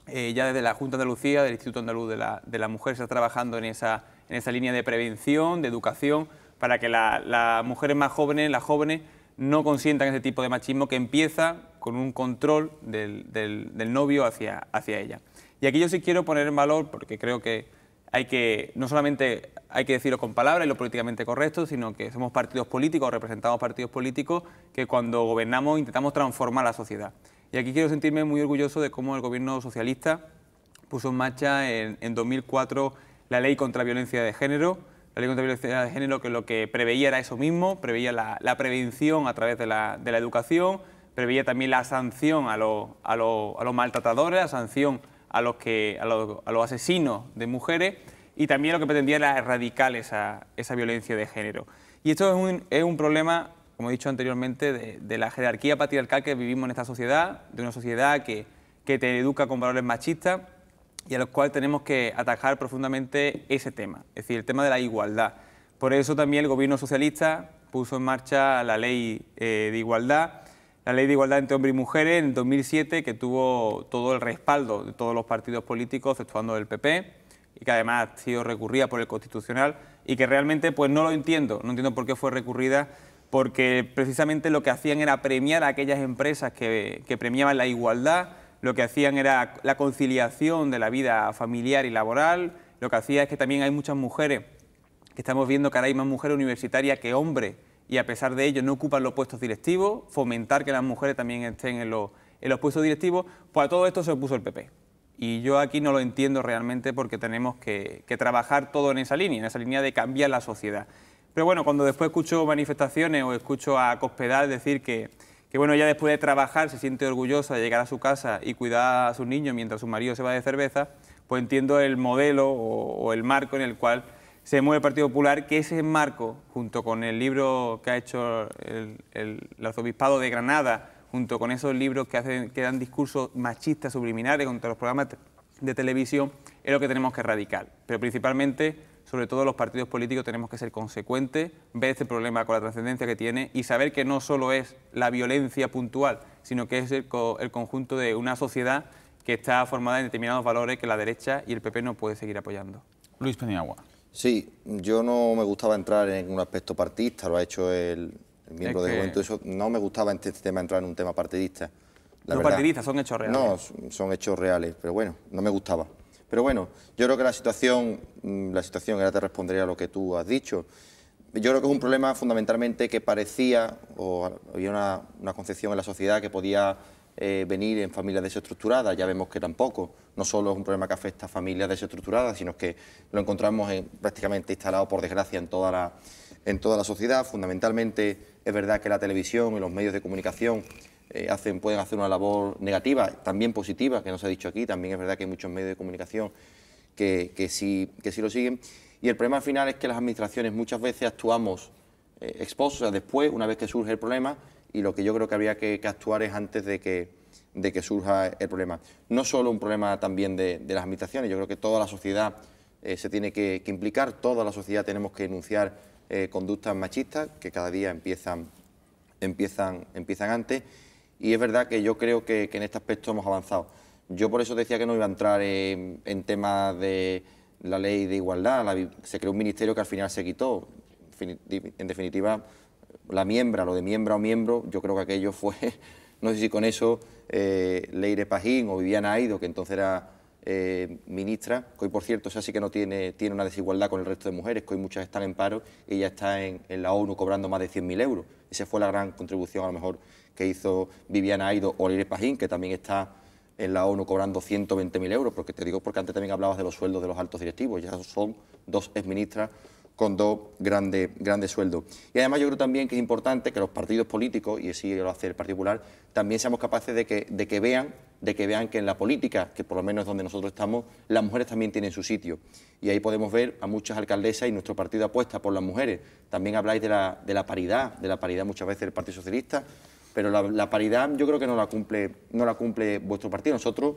ya desde la Junta de Andalucía, del Instituto Andaluz de la Mujer, se está trabajando en esa línea de prevención, de educación, para que las mujeres más jóvenes, las jóvenes, no consientan ese tipo de machismo que empieza con un control del novio hacia ella. Y aquí yo sí quiero poner en valor, porque creo que no solamente hay que decirlo con palabras y lo políticamente correcto, sino que somos partidos políticos, representamos partidos políticos, que cuando gobernamos intentamos transformar la sociedad. Y aquí quiero sentirme muy orgulloso de cómo el gobierno socialista puso en marcha en 2004 la Ley contra la Violencia de Género. La Ley contra la Violencia de Género, que lo que preveía era eso mismo, preveía la prevención a través de la educación, preveía también la sanción a los maltratadores, la sanción a los asesinos de mujeres, y también lo que pretendía era erradicar esa violencia de género. Y esto es un problema, como he dicho anteriormente, de la jerarquía patriarcal que vivimos en esta sociedad, de una sociedad que te educa con valores machistas y a los cuales tenemos que atajar profundamente ese tema, es decir, el tema de la igualdad. Por eso también el gobierno socialista puso en marcha la ley de igualdad, la ley de igualdad entre hombres y mujeres en 2007, que tuvo todo el respaldo de todos los partidos políticos, exceptuando del PP, y que además ha sido recurrida por el Constitucional, y que realmente pues no entiendo por qué fue recurrida, porque precisamente lo que hacían era premiar a aquellas empresas que premiaban la igualdad, lo que hacían era la conciliación de la vida familiar y laboral, lo que hacía es que también hay muchas mujeres, que estamos viendo que ahora hay más mujeres universitarias que hombres, y a pesar de ello no ocupan los puestos directivos, fomentar que las mujeres también estén en los puestos directivos, pues a todo esto se opuso el PP. Y yo aquí no lo entiendo realmente, porque tenemos que trabajar todo en esa línea de cambiar la sociedad. Pero bueno, cuando después escucho manifestaciones o escucho a Cospedal decir que bueno, ella después de trabajar se siente orgullosa de llegar a su casa y cuidar a sus niños mientras su marido se va de cerveza, pues entiendo el modelo o el marco en el cual se mueve el Partido Popular, que ese marco, junto con el libro que ha hecho el Arzobispado de Granada, junto con esos libros que dan discursos machistas subliminares contra los programas de televisión, es lo que tenemos que erradicar. Pero principalmente, sobre todo los partidos políticos, tenemos que ser consecuentes, ver este problema con la trascendencia que tiene y saber que no solo es la violencia puntual, sino que es el conjunto de una sociedad que está formada en determinados valores que la derecha y el PP no puede seguir apoyando. Luis Peniagua. Sí, yo no me gustaba entrar en un aspecto partidista, lo ha hecho el miembro de Juventud, eso, no me gustaba en este tema entrar en un tema partidista. No partidistas, son hechos reales. No, son hechos reales, pero bueno, no me gustaba. Pero bueno, yo creo que la situación, ahora te respondería a lo que tú has dicho, yo creo que es un problema fundamentalmente que parecía, o había una concepción en la sociedad que podía venir en familias desestructuradas, ya vemos que tampoco, no solo es un problema que afecta a familias desestructuradas, sino que lo encontramos prácticamente instalado, por desgracia, en toda la sociedad. Fundamentalmente es verdad que la televisión y los medios de comunicación pueden hacer una labor negativa, también positiva, que no se ha dicho aquí. También es verdad que hay muchos medios de comunicación que sí lo siguen. Y el problema al final es que las administraciones muchas veces actuamos expuestos, o sea, después, una vez que surge el problema, y lo que yo creo que habría que actuar es antes de que surja el problema. No solo un problema también de las administraciones, yo creo que toda la sociedad se tiene que implicar, toda la sociedad tenemos que denunciar conductas machistas que cada día empiezan antes. Y es verdad que yo creo que en este aspecto hemos avanzado. Yo por eso decía que no iba a entrar en temas de la ley de igualdad. Se creó un ministerio que al final se quitó. En definitiva, lo de miembro a miembro, yo creo que aquello fue, no sé si con eso Leire Pajín o Viviana Aido, que entonces era ministra, que hoy por cierto esa sí que no tiene una desigualdad con el resto de mujeres, que hoy muchas están en paro y ella está en la ONU cobrando más de 100.000 euros. Esa fue la gran contribución a lo mejor que hizo Viviana Aido o Leire Pajín, que también está en la ONU cobrando 120.000 euros, porque te digo porque antes también hablabas de los sueldos de los altos directivos, ya son 2 exministras con 2 grandes sueldos. Y además yo creo también que es importante que los partidos políticos, y así lo hace el Partido Popular, también seamos capaces de que vean que en la política, que por lo menos es donde nosotros estamos, las mujeres también tienen su sitio. Y ahí podemos ver a muchas alcaldesas y nuestro partido apuesta por las mujeres. También habláis de la paridad muchas veces del Partido Socialista, pero la paridad yo creo que no la cumple vuestro partido. Nosotros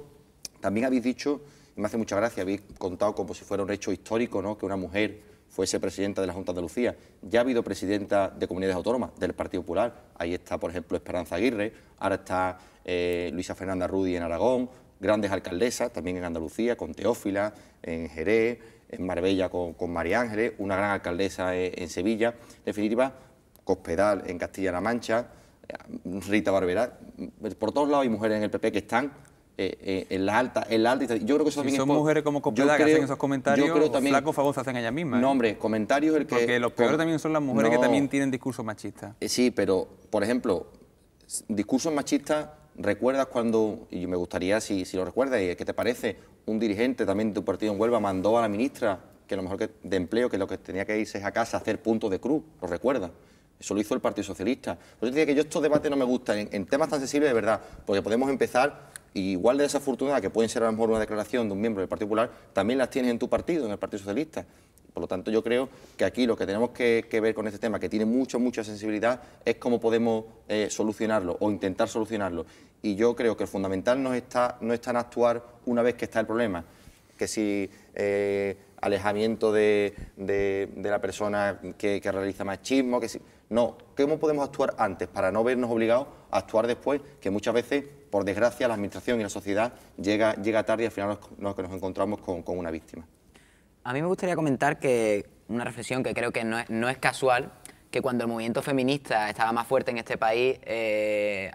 también habéis dicho, y me hace mucha gracia, habéis contado como si fuera un hecho histórico, ¿no?, que una mujer fuese presidenta de la Junta de Andalucía. Ya ha habido presidenta de comunidades autónomas del Partido Popular. Ahí está, por ejemplo, Esperanza Aguirre, ahora está Luisa Fernanda Rudi en Aragón, grandes alcaldesas también en Andalucía, con Teófila, en Jerez, en Marbella con María Ángeles, una gran alcaldesa en Sevilla. En definitiva, Cospedal en Castilla-La Mancha, Rita Barberá. Por todos lados hay mujeres en el PP que están en la alta. Yo creo que eso si también son mujeres como Cospedal que hacen esos comentarios, también, flaco favor se hacen ellas mismas. No, hombre, comentarios el que... Porque los peores también son las mujeres que también tienen discursos machistas. Sí, pero, por ejemplo, discursos machistas, ¿recuerdas cuando, y me gustaría si lo recuerdas, y qué te parece, un dirigente también de tu partido en Huelva mandó a la ministra, que a lo mejor de empleo, que lo que tenía que irse es a casa a hacer puntos de cruz, ¿lo recuerdas? Eso lo hizo el Partido Socialista. Por eso te digo que yo estos debates no me gustan, en temas tan sensibles de verdad, porque podemos empezar, y igual de desafortunada que pueden ser a lo mejor una declaración de un miembro del Partido Popular, también las tienes en tu partido, en el Partido Socialista. Por lo tanto, yo creo que aquí lo que tenemos que ver con este tema, que tiene mucha sensibilidad, es cómo podemos solucionarlo o intentar solucionarlo. Y yo creo que el fundamental no está en actuar una vez que está el problema, que si alejamiento de la persona que realiza machismo, que si... No, ¿cómo podemos actuar antes para no vernos obligados a actuar después? Que muchas veces, por desgracia, la Administración y la sociedad llega tarde y al final nos encontramos con una víctima. A mí me gustaría comentar que una reflexión que creo que no es casual, que cuando el movimiento feminista estaba más fuerte en este país,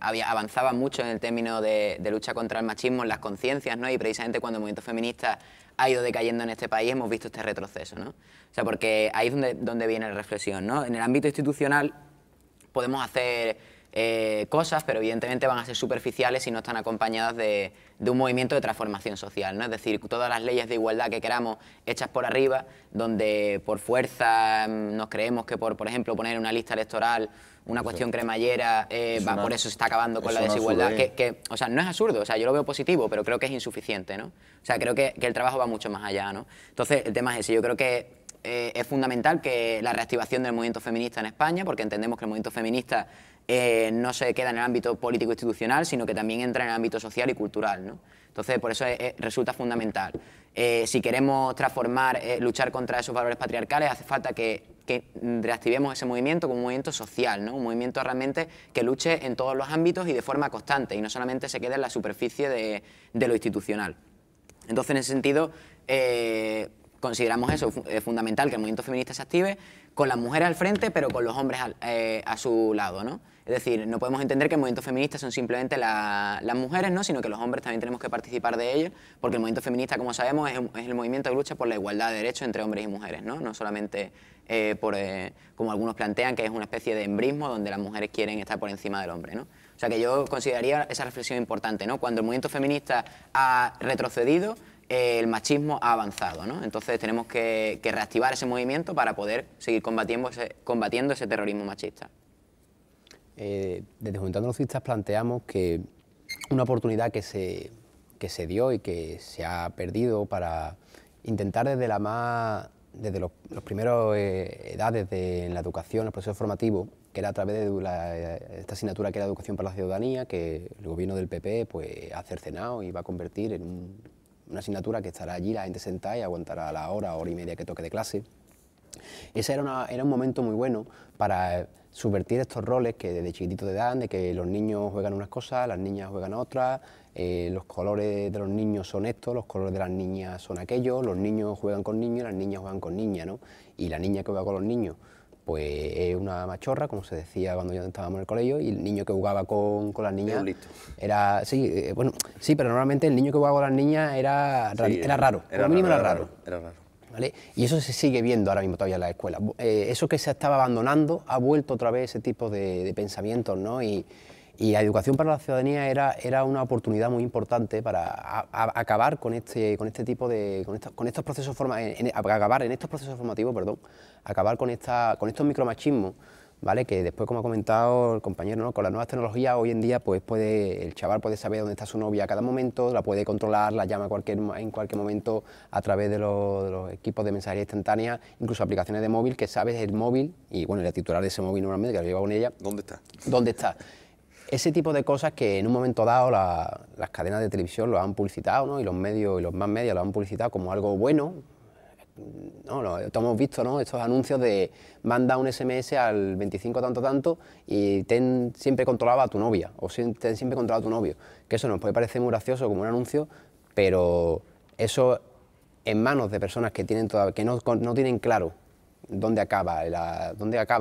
avanzaba mucho en el término de lucha contra el machismo en las conciencias, ¿no? Y precisamente cuando el movimiento feminista ha ido decayendo en este país hemos visto este retroceso, ¿no? O sea, porque ahí es donde viene la reflexión, ¿no? En el ámbito institucional podemos hacer cosas, pero evidentemente van a ser superficiales si no están acompañadas de un movimiento de transformación social, ¿no? Es decir, todas las leyes de igualdad que queramos hechas por arriba, donde por fuerza nos creemos que por ejemplo, poner una lista electoral una cuestión cremallera, por eso se está acabando con la desigualdad, o sea, no es absurdo, o sea, yo lo veo positivo, pero creo que es insuficiente, ¿no? O sea, creo que el trabajo va mucho más allá, ¿no? Entonces, el tema es ese, yo creo que es fundamental que la reactivación del movimiento feminista en España, porque entendemos que el movimiento feminista no se queda en el ámbito político-institucional, sino que también entra en el ámbito social y cultural, ¿no? Entonces, por eso resulta fundamental. Si queremos transformar, luchar contra esos valores patriarcales, hace falta que reactivemos ese movimiento como un movimiento social, ¿no? Un movimiento realmente que luche en todos los ámbitos y de forma constante, y no solamente se quede en la superficie de lo institucional. Entonces, en ese sentido, consideramos eso fundamental, que el movimiento feminista se active con las mujeres al frente, pero con los hombres a su lado, ¿no? Es decir, no podemos entender que el movimiento feminista son simplemente las mujeres, ¿no? Sino que los hombres también tenemos que participar de ello, porque el movimiento feminista, como sabemos, es el movimiento de lucha por la igualdad de derechos entre hombres y mujeres, ¿no? No solamente como algunos plantean, que es una especie de embrismo donde las mujeres quieren estar por encima del hombre, ¿no? O sea que yo consideraría esa reflexión importante, ¿no? Cuando el movimiento feminista ha retrocedido, el machismo ha avanzado, ¿no? Entonces tenemos que reactivar ese movimiento para poder seguir combatiendo ese terrorismo machista. Desde Juventud Andalucistas planteamos que una oportunidad que se dio y que se ha perdido para intentar desde los primeros edades en la educación, el proceso formativo, que era a través de esta asignatura que era Educación para la Ciudadanía, que el gobierno del PP pues, ha cercenado y va a convertir en una asignatura que estará allí, la gente sentada y aguantará la hora y media que toque de clase. Ese era un momento muy bueno para subvertir estos roles que desde chiquititos te dan, de que los niños juegan unas cosas, las niñas juegan otras, los colores de los niños son estos, los colores de las niñas son aquellos, los niños juegan con niños y las niñas juegan con niñas, ¿no? Y la niña que juega con los niños pues es una machorra, como se decía cuando ya estábamos en el colegio, y el niño que jugaba con las niñas era... Sí, bueno, sí, pero normalmente el niño que jugaba con las niñas era raro, como mínimo era raro. ¿Vale? Y eso se sigue viendo ahora mismo todavía en la escuela. Eso que se estaba abandonando ha vuelto otra vez ese tipo de pensamientos, ¿no? Y Y la educación para la ciudadanía era una oportunidad muy importante para acabar con este tipo de con estos procesos acabar en estos procesos formativos, perdón, acabar con estos micromachismos, ¿vale? Que después, como ha comentado el compañero, ¿no? Con las nuevas tecnologías hoy en día pues el chaval puede saber dónde está su novia a cada momento, la puede controlar, la llama en cualquier momento a través de los equipos de mensajería instantánea, incluso aplicaciones de móvil que sabes el móvil y bueno, el titular de ese móvil normalmente que lo lleva con ella. ¿Dónde está? Ese tipo de cosas que en un momento dado las cadenas de televisión lo han publicitado, ¿no? Y los medios y los más medios lo han publicitado como algo bueno. No, hemos visto, ¿no? Estos anuncios de manda un SMS al 25 tanto y ten siempre controlado a tu novia o ten siempre controlado a tu novio. Que eso nos puede parecer muy gracioso como un anuncio, pero eso en manos de personas que no tienen claro dónde acaba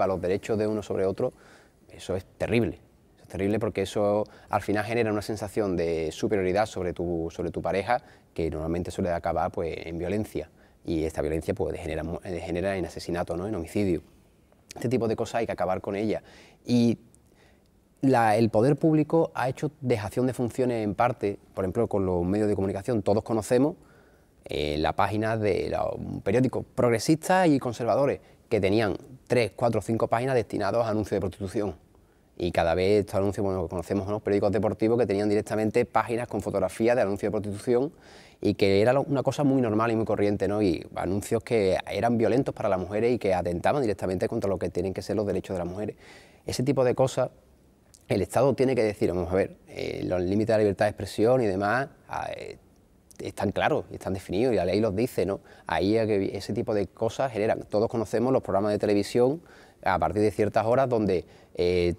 los derechos de uno sobre otro, eso es terrible. Es terrible porque eso al final genera una sensación de superioridad sobre tu pareja que normalmente suele acabar pues, en violencia. Y esta violencia pues, degenera en asesinato, ¿no? En homicidio. Este tipo de cosas hay que acabar con ellas. Y el poder público ha hecho dejación de funciones en parte, por ejemplo, con los medios de comunicación. Todos conocemos la página de los periódicos progresistas y conservadores, que tenían 3, 4, 5 páginas destinadas a anuncios de prostitución. Y cada vez estos anuncios, bueno, conocemos unos periódicos deportivos que tenían directamente páginas con fotografías de anuncios de prostitución y que era una cosa muy normal y muy corriente, ¿no? Y anuncios que eran violentos para las mujeres y que atentaban directamente contra lo que tienen que ser los derechos de las mujeres. Ese tipo de cosas, el Estado tiene que decir, vamos a ver, los límites de la libertad de expresión y demás están claros y están definidos y la ley los dice, ¿no? Ahí ese tipo de cosas generan. Todos conocemos los programas de televisión a partir de ciertas horas donde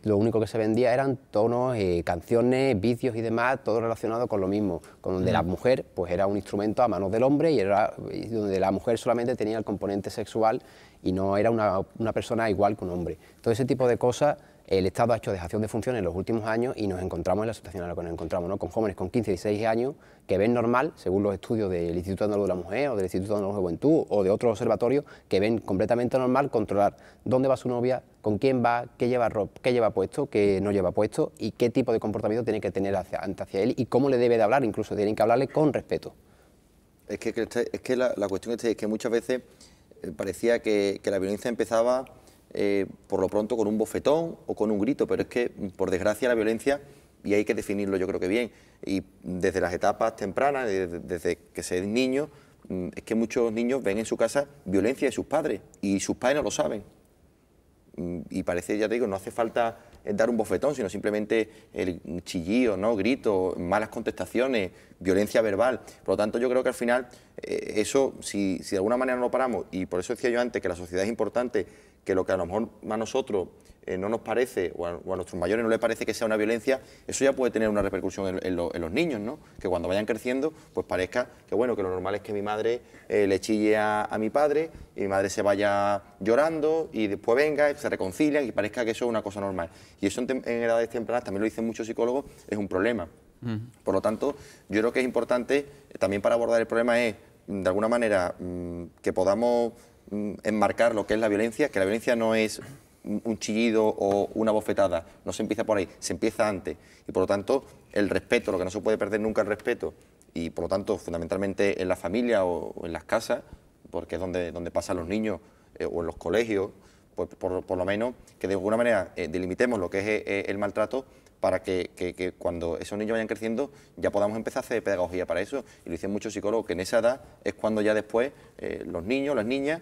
lo único que se vendía eran tonos, canciones, vídeos y demás, todo relacionado con lo mismo, con donde la mujer pues era un instrumento a manos del hombre y donde la mujer solamente tenía el componente sexual y no era una persona igual que un hombre. Todo ese tipo de cosas el Estado ha hecho dejación de funciones en los últimos años y nos encontramos en la situación en la que nos encontramos, ¿no? Con jóvenes con 15 y 16 años que ven normal, según los estudios del Instituto Andaluz de la Mujer o del Instituto Andaluz de Juventud o de otros observatorios, que ven completamente normal controlar dónde va su novia, con quién va, qué lleva puesto, qué no lleva puesto y qué tipo de comportamiento tiene que tener hacia él y cómo le debe de hablar, incluso tienen que hablarle con respeto. Es que la cuestión es que muchas veces parecía que la violencia empezaba por lo pronto con un bofetón o con un grito, pero es que por desgracia la violencia, y hay que definirlo yo creo que bien, y desde las etapas tempranas, desde que se es niño, es que muchos niños ven en su casa violencia de sus padres y sus padres no lo saben. Y parece, ya te digo, no hace falta dar un bofetón, sino simplemente el chillío, ¿no? Grito, malas contestaciones, violencia verbal. Por lo tanto, yo creo que al final eso, si de alguna manera no lo paramos, y por eso decía yo antes que la sociedad es importante, que lo que a lo mejor a nosotros no nos parece, o a nuestros mayores no les parece que sea una violencia, eso ya puede tener una repercusión en los niños, ¿no? Que cuando vayan creciendo, pues parezca que bueno, que lo normal es que mi madre le chille a mi padre, y mi madre se vaya llorando, y después venga, y se reconcilian, y parezca que eso es una cosa normal. Y eso en edades tempranas, también lo dicen muchos psicólogos, es un problema. Por lo tanto, yo creo que es importante, también para abordar el problema es, de alguna manera, que podamos enmarcar lo que es la violencia, que la violencia no es un chillido o una bofetada, no se empieza por ahí, se empieza antes. Y por lo tanto, el respeto, lo que no se puede perder nunca el respeto, y por lo tanto, fundamentalmente en la familia o en las casas, porque es donde pasan los niños, o en los colegios, pues por lo menos que de alguna manera delimitemos lo que es el maltrato, para que cuando esos niños vayan creciendo ya podamos empezar a hacer pedagogía para eso. Y lo dicen muchos psicólogos, que en esa edad es cuando ya después los niños, las niñas,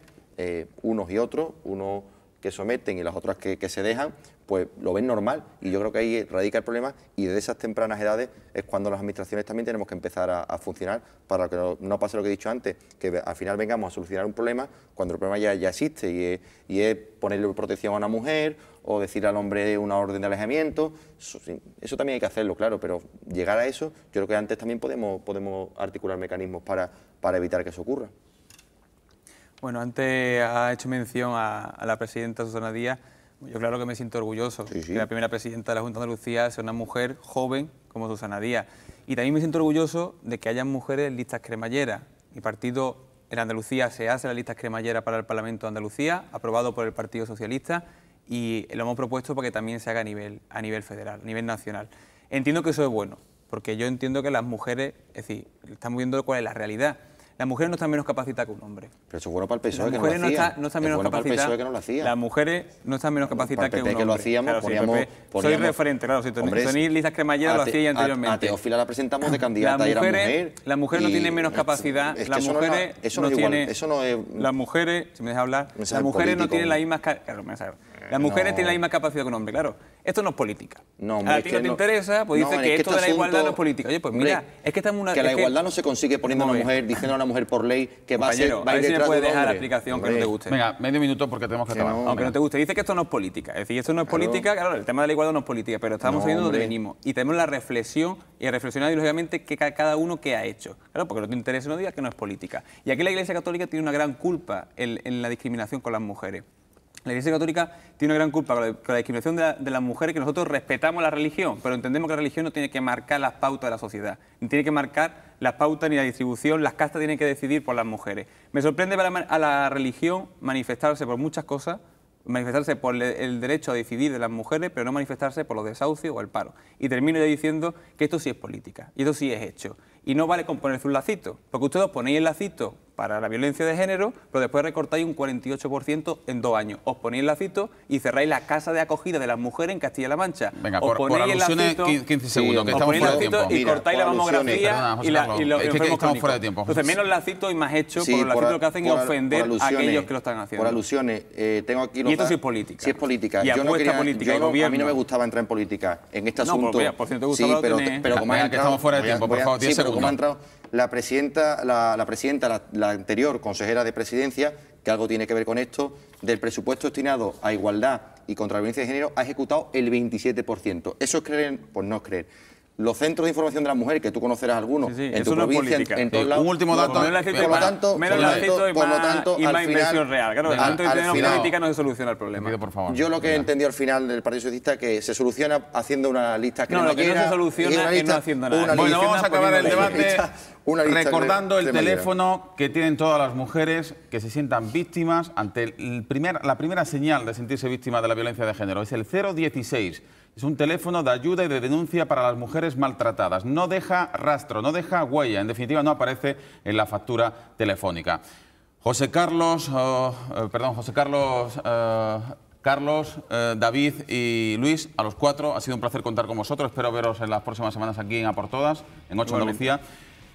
unos y otros, unos que someten y las otras que se dejan, pues lo ven normal. Y yo creo que ahí radica el problema, y desde esas tempranas edades es cuando las administraciones también tenemos que empezar a funcionar para que no pase lo que he dicho antes, que al final vengamos a solucionar un problema cuando el problema ya existe, y es ponerle protección a una mujer o decir al hombre una orden de alejamiento. Eso también hay que hacerlo, claro, pero llegar a eso, yo creo que antes también podemos articular mecanismos para evitar que eso ocurra. Bueno, antes ha hecho mención a la presidenta Susana Díaz. Yo claro que me siento orgulloso que la primera presidenta de la Junta de Andalucía sea una mujer joven como Susana Díaz. Y también me siento orgulloso de que haya mujeres en listas cremalleras. Mi partido en Andalucía se hace las listas cremalleras para el Parlamento de Andalucía, aprobado por el Partido Socialista, y lo hemos propuesto para que también se haga a nivel federal, a nivel nacional. Entiendo que eso es bueno, porque yo entiendo que las mujeres, es decir, estamos viendo cuál es la realidad. Las mujeres no están menos capacitadas que un hombre. Pero eso es bueno para el PSOE, Las que no lo mujeres hacía. no están menos capacitadas. Que no lo hacía. Las mujeres no están menos capacitadas Para el que un PP hombre. que lo hacíamos, Claro, sí, poníamos soy referente, claro. Si tenéis Lisa Cremallera lo hacía ya anteriormente. A Teófila la presentamos de candidata y era mujer. Las mujeres no tienen menos capacidad. Las mujeres eso no es igual. Eso no es... Las mujeres, si me dejas hablar, las mujeres no tienen la misma... Claro, las mujeres tienen la misma capacidad que un hombre, claro. Esto no es política. No, a ti no te interesa, pues dice que esto de la igualdad no es política. Oye, pues mira, es que estamos una... Que la igualdad no se consigue poniendo a una mujer, diciendo a una mujer por ley que va a ir detrás de un hombre. A ver si me puedes dejar la explicación que no te guste. Venga, medio minuto porque tenemos que acabar. Aunque no te guste. Dice que esto no es política. Es decir, esto no es política, claro, el tema de la igualdad no es política, pero estamos viendo dónde venimos. Y tenemos la reflexión y a reflexionar ideológicamente que cada uno qué ha hecho. Claro, porque no te interesa, no digas que no es política. Y aquí la Iglesia Católica tiene una gran culpa en la discriminación con las mujeres. La Iglesia Católica tiene una gran culpa con la discriminación de las mujeres, que nosotros respetamos la religión, pero entendemos que la religión no tiene que marcar las pautas de la sociedad, ni tiene que marcar las pautas ni la distribución, las castas tienen que decidir por las mujeres. Me sorprende ver a la religión manifestarse por muchas cosas, manifestarse por el derecho a decidir de las mujeres, pero no manifestarse por los desahucios o el paro. Y termino ya diciendo que esto sí es política, y esto sí es hecho. Y no vale con ponerse un lacito, porque ustedes os ponéis el lacito para la violencia de género, pero después recortáis un 48% en 2 años. Os ponéis el lacito y cerráis la casa de acogida de las mujeres en Castilla-La Mancha. Venga, os por alusiones, 15 segundos, que estamos fuera de tiempo. Y cortáis la mamografía y los enfermos estamos fuera de tiempo. Entonces, menos lacitos y más hechos, por los lacitos lo que hacen es ofender a aquellos que lo están haciendo. Por alusiones, tengo aquí... Y esto sí es política. Sí es política. Y apuesta política y gobierno. A mí no me gustaba entrar en política en este asunto. No, por si no te gustaba, pero como ha entrado... que estamos fuera de tiempo, por favor, 10 segundos. Como ha entrado la presidenta, la anterior consejera de Presidencia, que algo tiene que ver con esto, del presupuesto destinado a igualdad y contra la violencia de género, ha ejecutado el 27%. ¿Eso es creer? Pues no es creer. Los centros de información de las mujeres, que tú conocerás algunos, en tu provincia, en todos lados... Un último dato. Por lo tanto, y más inversión real. Claro, al final, política no se soluciona el problema. Por favor. Yo lo que he entendido al final del Partido Socialista es que se soluciona haciendo una lista que no se soluciona es no haciendo nada. Bueno, vamos a acabar el debate recordando el teléfono que tienen todas las mujeres que se sientan víctimas ante la primera señal de sentirse víctima de la violencia de género. Es el 016. Es un teléfono de ayuda y de denuncia para las mujeres maltratadas. No deja rastro, no deja huella. En definitiva, no aparece en la factura telefónica. Carlos, David y Luis, a los 4, ha sido un placer contar con vosotros. Espero veros en las próximas semanas aquí en A por Todas, en 8 Andalucía.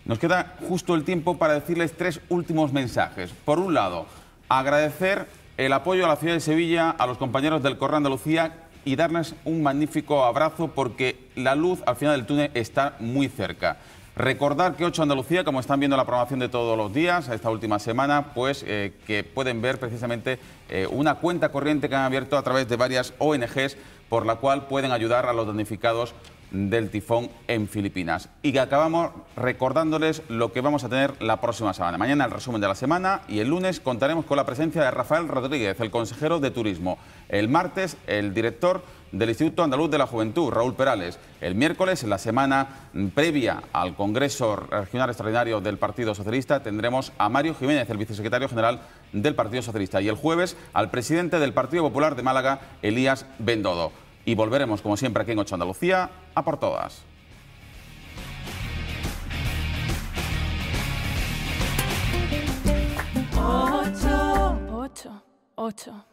Nos queda justo el tiempo para decirles 3 últimos mensajes. Por un lado, agradecer el apoyo a la ciudad de Sevilla, a los compañeros del Correo Andalucía, y darles un magnífico abrazo porque la luz al final del túnel está muy cerca. Recordar que 8 Andalucía, como están viendo la programación de todos los días, esta última semana, pues que pueden ver precisamente una cuenta corriente que han abierto a través de varias ONGs por la cual pueden ayudar a los damnificados del tifón en Filipinas. Y que acabamos recordándoles lo que vamos a tener la próxima semana. Mañana el resumen de la semana y el lunes contaremos con la presencia de Rafael Rodríguez, el consejero de Turismo. El martes, el director del Instituto Andaluz de la Juventud, Raúl Perales. El miércoles, en la semana previa al Congreso Regional Extraordinario del Partido Socialista, tendremos a Mario Jiménez, el vicesecretario general del Partido Socialista. Y el jueves, al presidente del Partido Popular de Málaga, Elías Bendodo. Y volveremos, como siempre, aquí en 8 Andalucía, a por todas. 8.